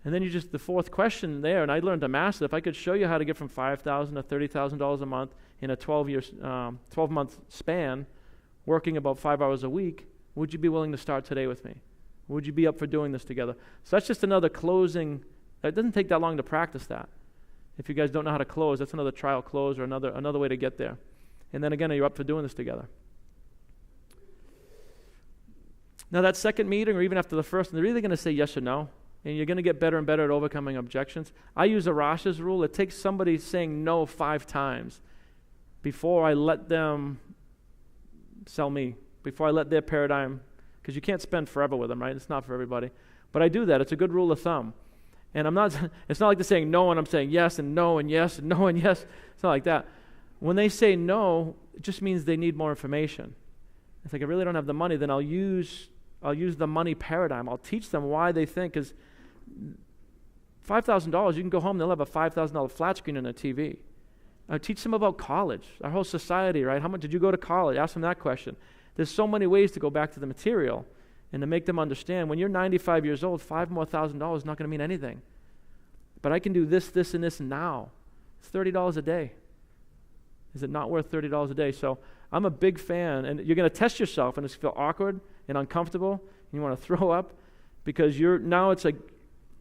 And then the fourth question there, and I learned to master it. If I could show you how to get from $5,000 to $30,000 a month in a 12-month span, working about 5 hours a week, would you be willing to start today with me? Would you be up for doing this together? So that's just another closing. It doesn't take that long to practice that. If you guys don't know how to close, that's another trial close or another way to get there. And then again, are you up for doing this together? Now that second meeting, or even after the first, they're either going to say yes or no, and you're going to get better and better at overcoming objections. I use Arash's rule. It takes somebody saying no 5 times before I let them sell me, before I let their paradigm, because you can't spend forever with them, right? It's not for everybody. But I do that. It's a good rule of thumb. And it's not like they're saying no and I'm saying yes and no and yes and no and yes. It's not like that. When they say no, it just means they need more information. It's like, I really don't have the money, then I'll use the money paradigm. I'll teach them why they think, because $5,000, you can go home and they'll have a $5,000 flat screen on their TV. I teach them about college, our whole society, right? How much did you go to college? Ask them that question. There's so many ways to go back to the material and to make them understand when you're 95 years old, $5,000 more is not going to mean anything. But I can do this, this, and this now. It's $30 a day. Is it not worth $30 a day? So I'm a big fan, and you're going to test yourself, and it's feel awkward and uncomfortable, and you want to throw up, because now it's like,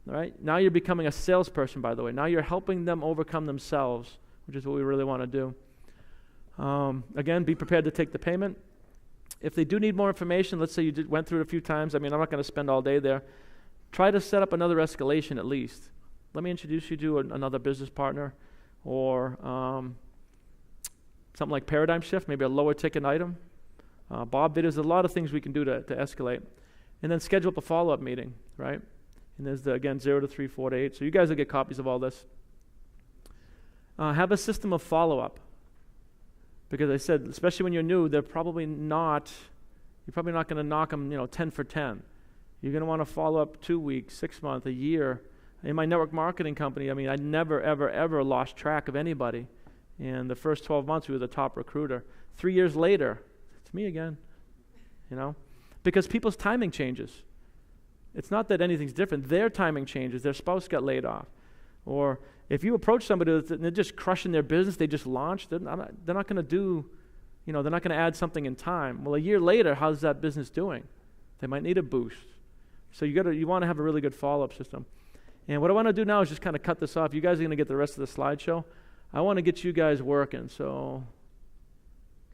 right? Now you're becoming a salesperson, by the way. Now you're helping them overcome themselves, which is what we really want to do. Again, be prepared to take the payment. If they do need more information, let's say you went through it a few times. I'm not going to spend all day there. Try to set up another escalation at least. Let me introduce you to another business partner, or something like paradigm shift, maybe a lower ticket item. Bob, there's a lot of things we can do to escalate. And then schedule up a follow-up meeting, right? And there's, again, 0 to 3, 4 to 8. So you guys will get copies of all this. Have a system of follow-up. Because I said, especially when you're new, you're probably not going to knock them, 10 for 10. You're going to want to follow up 2 weeks, 6 months, a year. In my network marketing company, I never, ever, ever lost track of anybody. And the first 12 months, we were the top recruiter. 3 years later, it's me again, because people's timing changes. It's not that anything's different. Their timing changes. Their spouse got laid off. Or if you approach somebody and they're just crushing their business, they just launched, they're not going to do, they're not going to add something in time. Well, a year later, how's that business doing? They might need a boost. So you want to have a really good follow-up system. And what I want to do now is just kind of cut this off. You guys are going to get the rest of the slideshow. I want to get you guys working, so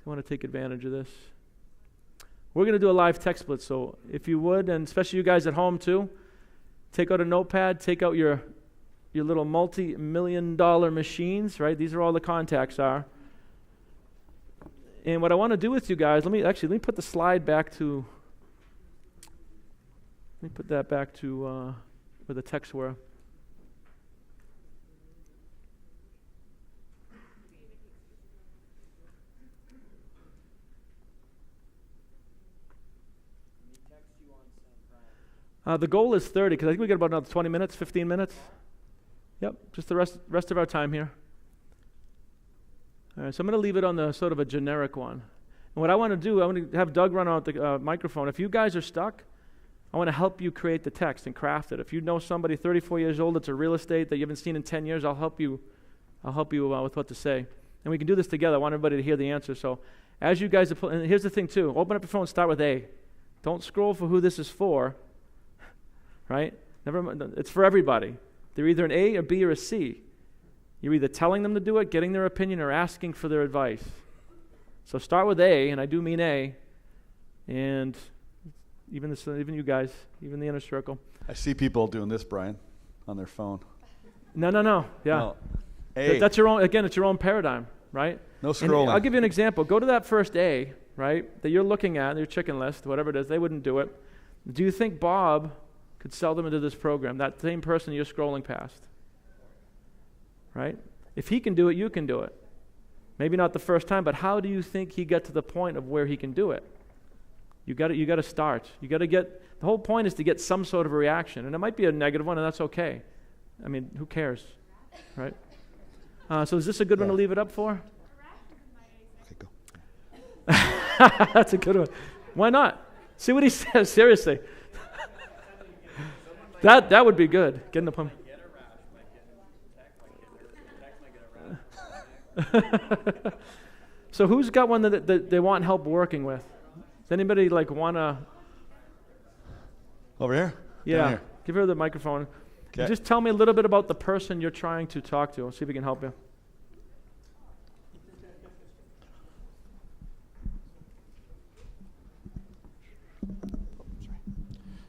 I want to take advantage of this. We're going to do a live text blitz, so if you would, and especially you guys at home too, take out a notepad, take out your your little multi-million-dollar machines, right? These are all the contacts are. And what I want to do with you guys, let me put the slide back to, let me put that back to where the texts were. The goal is 30, because I think we got about another 20 minutes, 15 minutes. Yep, just the rest of our time here. All right, so I'm going to leave it on the sort of a generic one. And what I want to do, I want to have Doug run out the microphone. If you guys are stuck, I want to help you create the text and craft it. If you know somebody 34 years old that's a real estate that you haven't seen in 10 years, I'll help you with what to say. And we can do this together. I want everybody to hear the answer. So as you guys are and here's the thing too, open up your phone and start with A. Don't scroll for who this is for. Right? Never mind. It's for everybody. They're either an A, a B, or a C. You're either telling them to do it, getting their opinion, or asking for their advice. So start with A, and I do mean A, and even you guys, even the inner circle. I see people doing this, Brian, on their phone. No. Yeah. No. A. That's your own. Again, it's your own paradigm, right? No scrolling. And I'll give you an example. Go to that first A, right, that you're looking at, your chicken list, whatever it is. They wouldn't do it. Do you think Bob could sell them into this program, that same person you're scrolling past? Right? If he can do it, you can do it. Maybe not the first time, but how do you think he got to the point of where he can do it? You got to start. You got to get, the whole point is to get some sort of a reaction, and it might be a negative one, and that's okay. I mean, who cares, right? So is this a good one to leave it up for? Okay, go. That's a good one. Why not? See what he says, seriously. That would be good. Getting the pump. So who's got one that they want help working with? Does anybody want to? Over here? Yeah. Down here. Give her the microphone. Okay. Just tell me a little bit about the person you're trying to talk to. Let's see if we can help you.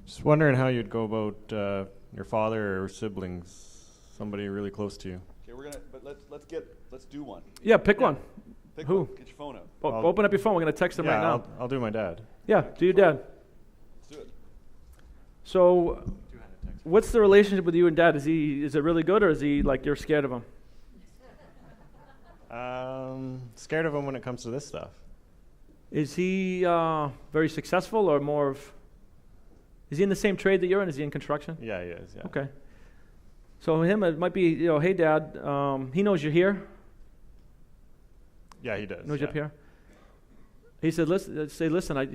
Just wondering how you'd go about your father or siblings, somebody really close to you. Okay, let's do one. Yeah, pick one. Pick Who? one. Get your phone out. Open up your phone. We're going to text them right now. I'll do my dad. Yeah, do your dad. Let's do it. So, what's the relationship with you and dad? Is it really good, or is he like you're scared of him? Scared of him when it comes to this stuff. Is he very successful, or more of? Is he in the same trade that you're in? Is he in construction? Yeah, he is. Yeah. Okay. So him, it might be, hey Dad, he knows you're here. Yeah, he does. Knows you're up here. He said, listen, I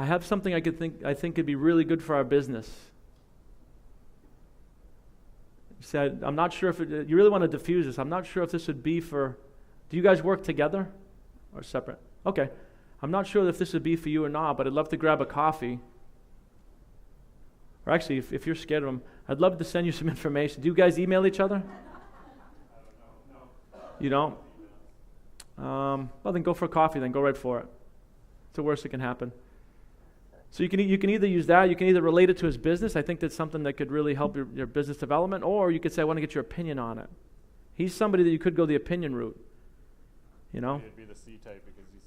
have something I think could be really good for our business. He said, I'm not sure if you really want to diffuse this. I'm not sure if this would be for, do you guys work together or separate? Okay. I'm not sure if this would be for you or not, but I'd love to grab a coffee. Or actually, if you're scared of them, I'd love to send you some information. Do you guys email each other? You don't? Well, then go for a coffee, then go right for it. It's the worst that can happen. So you can either use that, you can either relate it to his business. I think that's something that could really help your business development, or you could say, I want to get your opinion on it. He's somebody that you could go the opinion route. You know? It'd be the C type because he's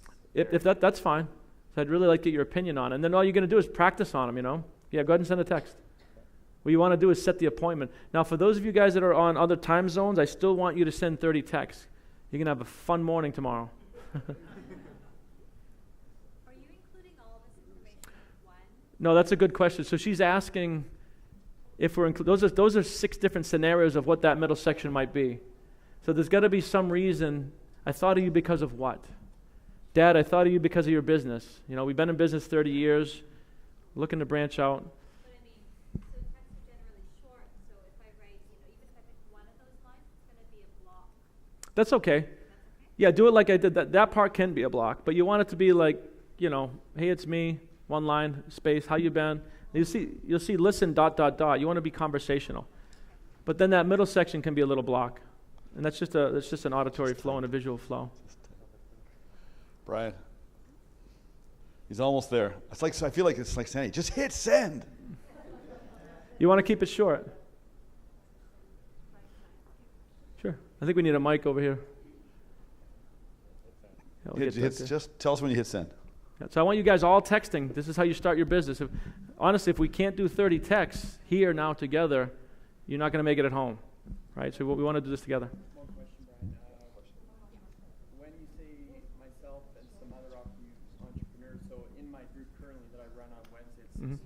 If that's fine. So I'd really like to get your opinion on it. And then all you're going to do is practice on him, you know? Yeah, go ahead and send a text. What you want to do is set the appointment. Now, for those of you guys that are on other time zones, I still want you to send 30 texts. You're going to have a fun morning tomorrow. Are you including all this information in one? No, that's a good question. So she's asking if we're those are 6 different scenarios of what that middle section might be. So there's got to be some reason. I thought of you because of what? Dad, I thought of you because of your business. You know, we've been in business 30 years, looking to branch out. But I mean, so texts are generally short, so if I write, even if I pick one of those lines, it's going to be a block. That's okay. Yeah, do it like I did. That part can be a block, but you want it to be like, hey, it's me, one line, space, how you been? You'll see listen, ... You want to be conversational. But then that middle section can be a little block. And that's just an auditory flow and a visual flow. Brian, he's almost there. I feel like it's like saying, just hit send. You want to keep it short? Sure. I think we need a mic over here. Yeah, we'll get that there. Just tell us when you hit send. Yeah, so I want you guys all texting. This is how you start your business. Honestly, if we can't do 30 texts here now together, you're not going to make it at home, right? So we want to do this together. One question, Brian. When you say myself and some other entrepreneurs, so in my group currently that I run on Wednesdays,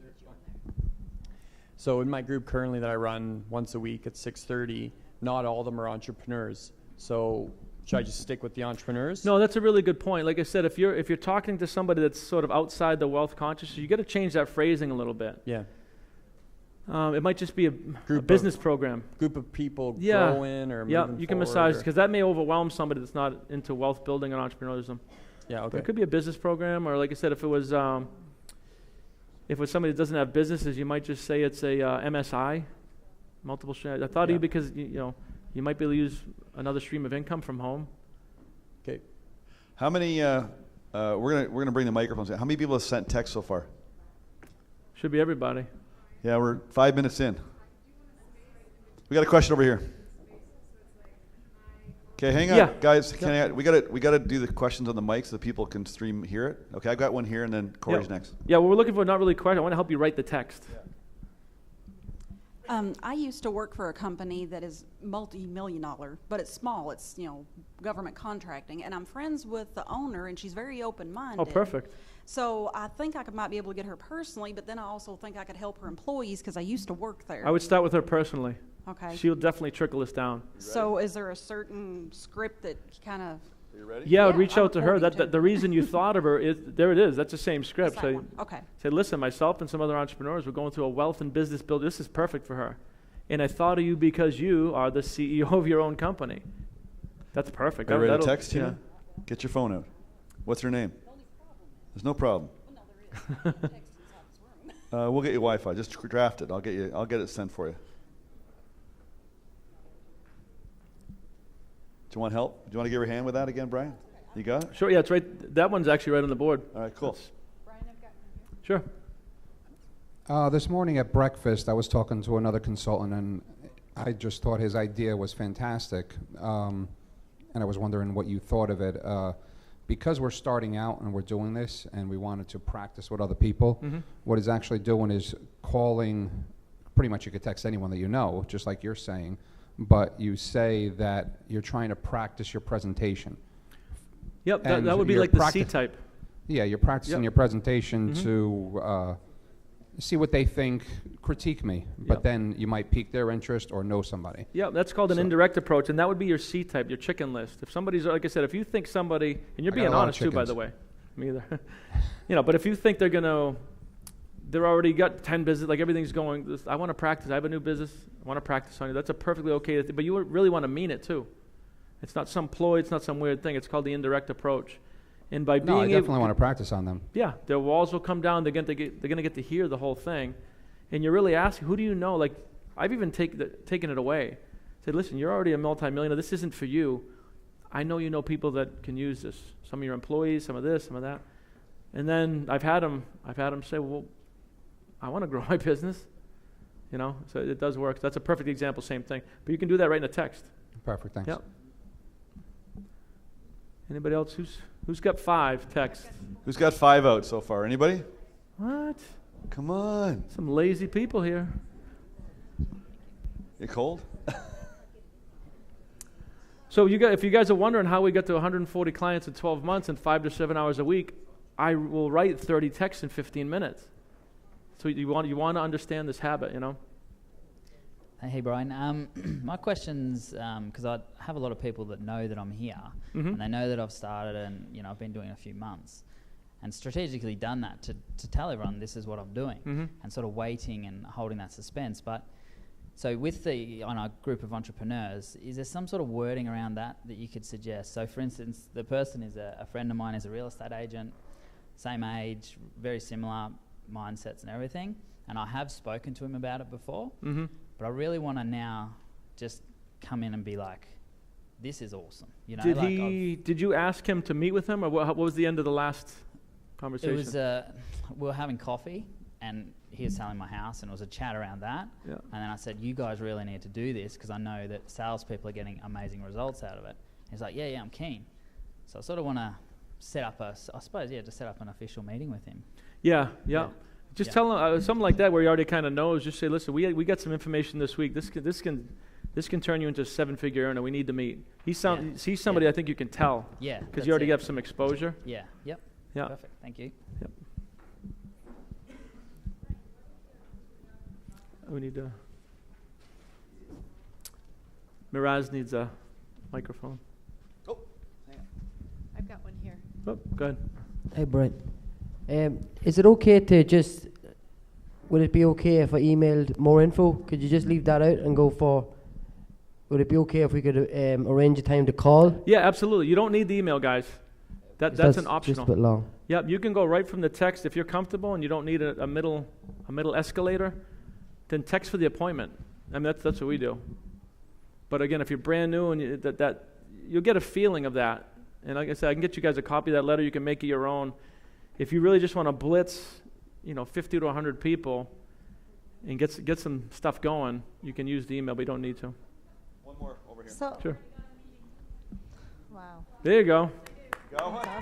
so in my group currently that I run once a week at 6:30, not all of them are entrepreneurs. So should I just stick with the entrepreneurs? No, that's a really good point. Like I said, if you're talking to somebody that's sort of outside the wealth conscious, you got to change that phrasing a little bit. Yeah. It might just be a business program. Group of people Yeah. growing or Yeah, moving you can forward massage, or- because that may overwhelm somebody that's not into wealth building and entrepreneurialism. Yeah, But okay. it could be a business program, or like I said, if it was somebody that doesn't have businesses, you might just say it's a MSI, multiple shares. I thought of Yeah. you because you might be able to use another stream of income from home. Okay. How many? We're gonna bring the microphones in. How many people have sent text so far? Should be everybody. Yeah, we're 5 minutes in. We got a question over here. Okay, hang on, Yeah. guys. We gotta do the questions on the mic so that people can hear it. Okay, I got one here, and then Corey's Yep. next. Yeah, what we're looking for not really question. I want to help you write the text. I used to work for a company that is multi-million dollar, but it's small. It's, government contracting. And I'm friends with the owner, and she's very open-minded. Oh, perfect. So I think I might be able to get her personally, but then I also think I could help her employees because I used to work there. I would start with her personally. Okay. She'll definitely trickle us down. So is there a certain script that kind of... Are you ready? Yeah, I would Yeah, reach I'm out to her. hoping to. The reason you thought of her is, there it is. That's the same script. that So one? Okay. say, listen, myself and some other entrepreneurs, we're going through a wealth and business build. This is perfect for her. And I thought of you because you are the CEO of your own company. That's perfect. Are you ready to That'll- text, Tina? Get your phone out. What's her name? There's no problem. We'll get you Wi-Fi. Just draft it. I'll get it sent for you. Do you want help? Do you want to give her a hand with that again, Brian? You got it? Sure, yeah, it's right. That one's actually right on the board. All right, cool. Sure. This morning at breakfast, I was talking to another consultant, and I just thought his idea was fantastic. And I was wondering what you thought of it. Because we're starting out and we're doing this, and we wanted to practice with other people, what he's actually doing is calling, pretty much you could text anyone that you know, just like you're saying, but you say that you're trying to practice your presentation. Yep, And that would be you're like the C-type. Yeah, you're practicing Yep. your presentation to see what they think, critique me, but Yep. then you might pique their interest or know somebody. Yeah, that's called an So- indirect approach, and that would be your C-type, your chicken list. If somebody's, like I said, if you think somebody, and you're I got being a lot of honest too, by chickens. the way, me either. But if you think they're already got 10 business, like everything's going, I want to practice, I have a new business, I want to practice on you. That's a perfectly okay, but you really want to mean it too. It's not some ploy, it's not some weird thing. It's called the indirect approach. And by being No, I able, definitely want to practice on them. yeah, their walls will come down. They're going to get to hear the whole thing, and you're really asking, who do you know? Like, I've even taken it away. Said, listen, you're already a multimillionaire. This isn't for you. I know you know people that can use this. Some of your employees, some of this, some of that. And then I've had them say, well, I want to grow my business. So it does work. That's a perfect example. Same thing. But you can do that right in a text. Perfect, thanks. Yep. Anybody else who's got 5 texts? Who's got 5 out so far? Anybody? What? Come on. Some lazy people here. You cold? So if you guys are wondering how we get to 140 clients in 12 months and 5 to 7 hours a week, I will write 30 texts in 15 minutes. So you want to understand this habit, Hey, Brian. My question's because I have a lot of people that know that I'm here, and they know that I've started, and I've been doing it a few months, and strategically done that to tell everyone this is what I'm doing, and sort of waiting and holding that suspense. But so on our group of entrepreneurs, is there some sort of wording around that you could suggest? So, for instance, the person is a friend of mine, is a real estate agent, same age, very similar mindsets and everything, and I have spoken to him about it before. But I really want to now just come in and be like, this is awesome. Did you ask him to meet with him, or what was the end of the last conversation? It was, we were having coffee, and he was selling my house, and it was a chat around that. Yeah. And then I said, you guys really need to do this because I know that salespeople are getting amazing results out of it. He's like, yeah, I'm keen. So I sort of want to set up just set up an official meeting with him. Yeah. Yeah. Just tell him something like that where he already kind of knows. Just say, listen, we got some information this week. This can turn you into a 7-figure earner. We need to meet. He's somebody I think you can tell. Yeah. Because you already have some exposure. Yeah. Yep. Yeah. Perfect. Thank you. Yep. We need to. Miraz needs a microphone. Oh, hang on. I've got one here. Oh, go ahead. Hey, Brian. Is it okay to just, would it be okay if I emailed more info? Could you just leave that out and go for, would it be okay if we could arrange a time to call? Yeah, absolutely. You don't need the email, guys. That's an optional. Just a bit long. Yep, you can go right from the text if you're comfortable and you don't need a middle escalator. Then text for the appointment. I mean, that's what we do. But again, if you're brand new and you'll get a feeling of that. And like I said, I can get you guys a copy of that letter. You can make it your own. If you really just want to blitz, 50 to 100 people and get some stuff going, you can use the email, but you don't need to. One more over here. So, Sure. wow. There you go. Go on. Okay,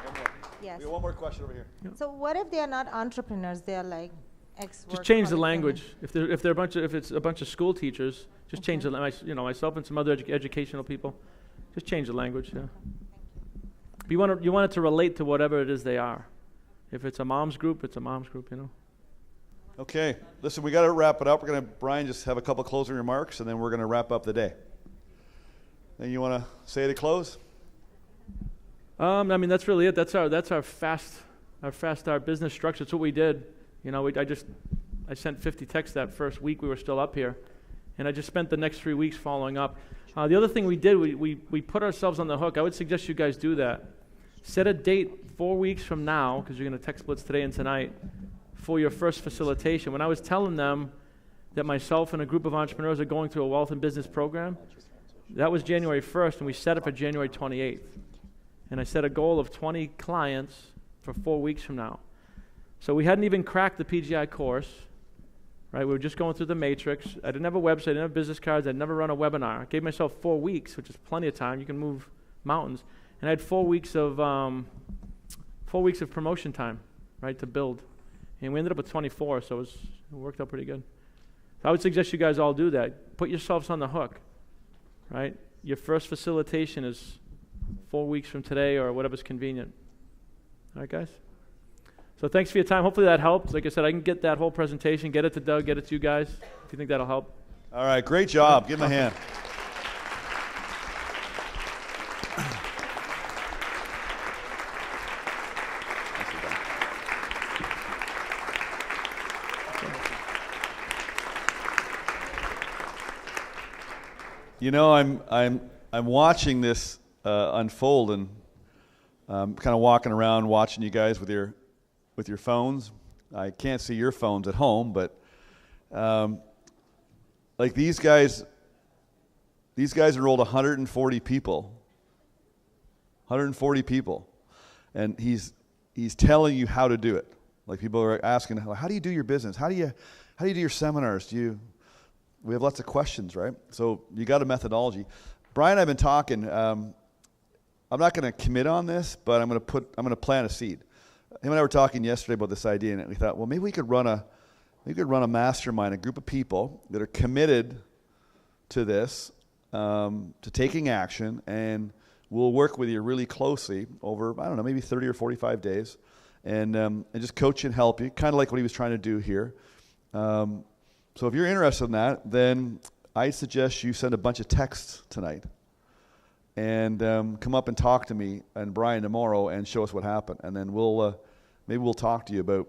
one more. Yes. We got one more question over here. So what if they are not entrepreneurs? They are like ex-work. Just change the language. If it's a bunch of school teachers, just change the myself and some other educational people, just change the language. Yeah. But you want it to relate to whatever it is they are. If it's a mom's group, it's a mom's group. Okay, listen, we got to wrap it up. We're going to, Brian, just have a couple closing remarks, and then we're going to wrap up the day. And you want to say to close? I mean, that's really it. That's our fast start business structure. That's what we did. I sent 50 texts that first week we were still up here, and I just spent the next 3 weeks following up. The other thing we did, we put ourselves on the hook. I would suggest you guys do that. Set a date 4 weeks from now, because you're going to text blitz today and tonight, for your first facilitation. When I was telling them that myself and a group of entrepreneurs are going through a wealth and business program, that was January 1st, and we set it for January 28th. And I set a goal of 20 clients for 4 weeks from now. So we hadn't even cracked the PGI course, right? We were just going through the matrix. I didn't have a website, I didn't have business cards, I'd never run a webinar. I gave myself 4 weeks, which is plenty of time. You can move mountains. And I had 4 weeks of promotion time, right, to build. And we ended up with 24, so it worked out pretty good. So I would suggest you guys all do that. Put yourselves on the hook, right? Your first facilitation is 4 weeks from today or whatever's convenient. All right, guys? So thanks for your time. Hopefully that helped. Like I said, I can get that whole presentation, get it to Doug, get it to you guys, if you think that'll help. All right, great job. Give him a hand. I'm watching this unfold, and kind of walking around watching you guys with your phones. I can't see your phones at home, but like these guys enrolled 140 people. 140 people, and he's telling you how to do it. Like people are asking, how do you do your business? How do you do your seminars? We have lots of questions, right? So you got a methodology. Brian and I have been talking. I'm not going to commit on this, but I'm going to plant a seed. Him and I were talking yesterday about this idea, and we thought, well, maybe we could run a mastermind, a group of people that are committed to this, to taking action, and we'll work with you really closely over, I don't know, maybe 30 or 45 days, and just coach and help you, kind of like what he was trying to do here. So if you're interested in that, then I suggest you send a bunch of texts tonight and come up and talk to me and Brian tomorrow and show us what happened. And then maybe we'll talk to you about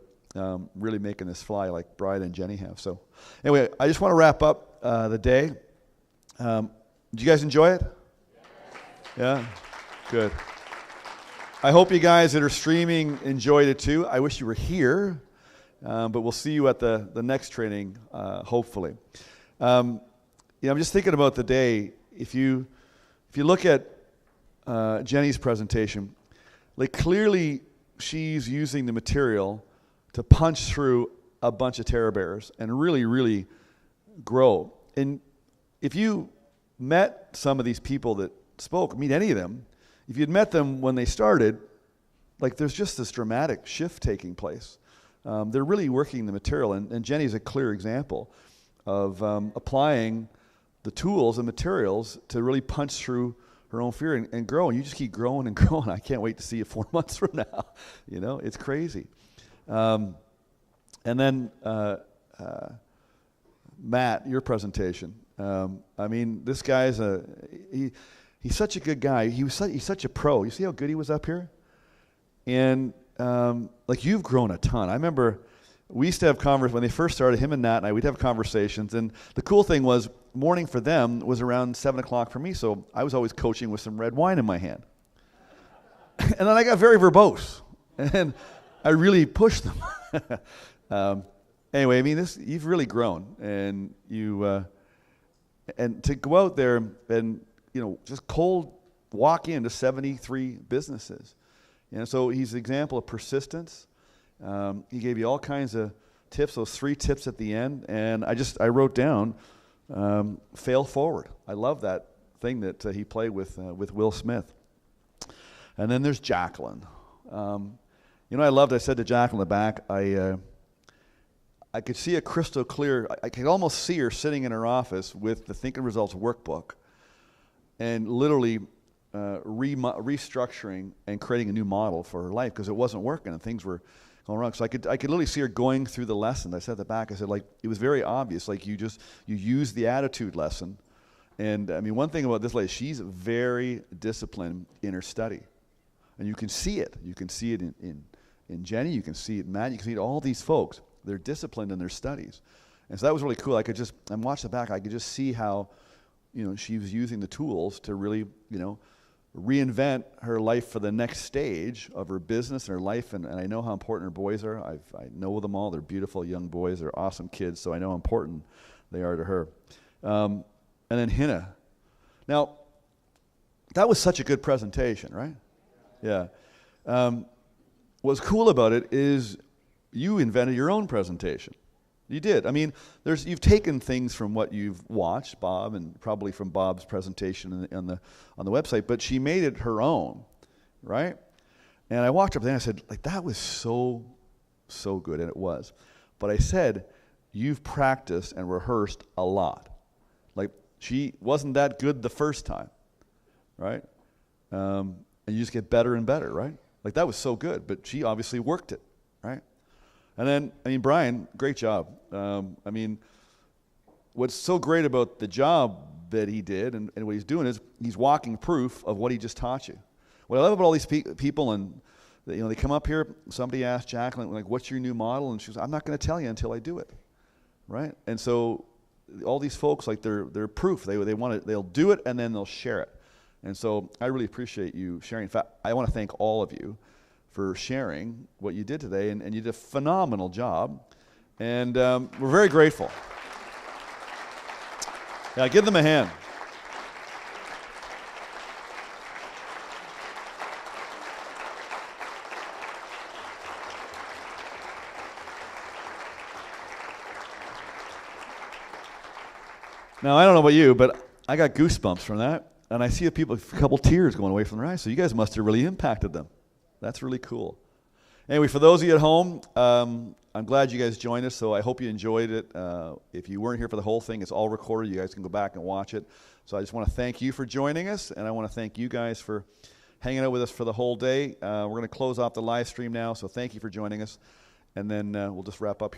really making this fly like Brian and Jenny have. So anyway, I just want to wrap up the day. Did you guys enjoy it? Yeah? Good. I hope you guys that are streaming enjoyed it too. I wish you were here. But we'll see you at the next training, hopefully. I'm just thinking about the day. If you look at Jenny's presentation, like clearly she's using the material to punch through a bunch of terror bears and really, really grow. And if you met some of these people that spoke, meet any of them, if you'd met them when they started, like there's just this dramatic shift taking place. They're really working the material, and Jenny's a clear example of applying the tools and materials to really punch through her own fear and grow. And you just keep growing and growing. I can't wait to see you 4 months from now. You know, it's crazy. And then Matt, your presentation. I mean, this guy's he's such a good guy. He's such a pro. You see how good he was up here? And like you've grown a ton. I remember we used to have conversations when they first started, him and Nat and I, we'd have conversations. And the cool thing was morning for them was around 7 o'clock for me. So I was always coaching with some red wine in my hand. And then I got very verbose. And I really pushed them. Anyway, I mean, you've really grown. And and to go out there and, just cold walk into 73 businesses. So he's an example of persistence. He gave you all kinds of tips, those 3 tips at the end. And I wrote down, fail forward. I love that thing that he played with Will Smith. And then there's Jacqueline. I said to Jacqueline in the back, I could see a crystal clear, I could almost see her sitting in her office with the Thinking Results workbook and literally restructuring and creating a new model for her life because it wasn't working and things were going wrong. So I could literally see her going through the lesson. I said at the back, I said, like, it was very obvious. Like you use the attitude lesson. And I mean, one thing about this lady, she's very disciplined in her study. And you can see it. You can see it in Jenny. You can see it in Matt. You can see it in all these folks. They're disciplined in their studies. And so that was really cool. I watched the back. I could just see how, she was using the tools to really, reinvent her life for the next stage of her business and her life. And I know how important her boys are. I know them all. They're beautiful young boys. They're awesome kids. So I know how important they are to her. And then Hina. Now, that was such a good presentation, right? Yeah. What's cool about it is you invented your own presentation. You did. I mean, you've taken things from what you've watched, Bob, and probably from Bob's presentation on the website, but she made it her own, right? And I walked up there and I said, like, that was so good, and it was. But I said, you've practiced and rehearsed a lot. Like, she wasn't that good the first time, right? And you just get better and better, right? Like, that was so good, but she obviously worked it, right? And then, Brian, great job. What's so great about the job that he did and what he's doing is he's walking proof of what he just taught you. What I love about all these people, and they come up here, somebody asked Jacqueline, like, what's your new model? And she goes, I'm not going to tell you until I do it, right? And so all these folks, like, they're proof. They'll do it, and then they'll share it. And so I really appreciate you sharing. In fact, I want to thank all of you for sharing what you did today, and you did a phenomenal job, and we're very grateful. Yeah, give them a hand. Now, I don't know about you, but I got goosebumps from that, and I see a couple tears going away from their eyes, so you guys must have really impacted them. That's really cool. Anyway, for those of you at home, I'm glad you guys joined us, so I hope you enjoyed it. If you weren't here for the whole thing, it's all recorded. You guys can go back and watch it. So I just want to thank you for joining us, and I want to thank you guys for hanging out with us for the whole day. We're going to close off the live stream now, so thank you for joining us, and then we'll just wrap up here.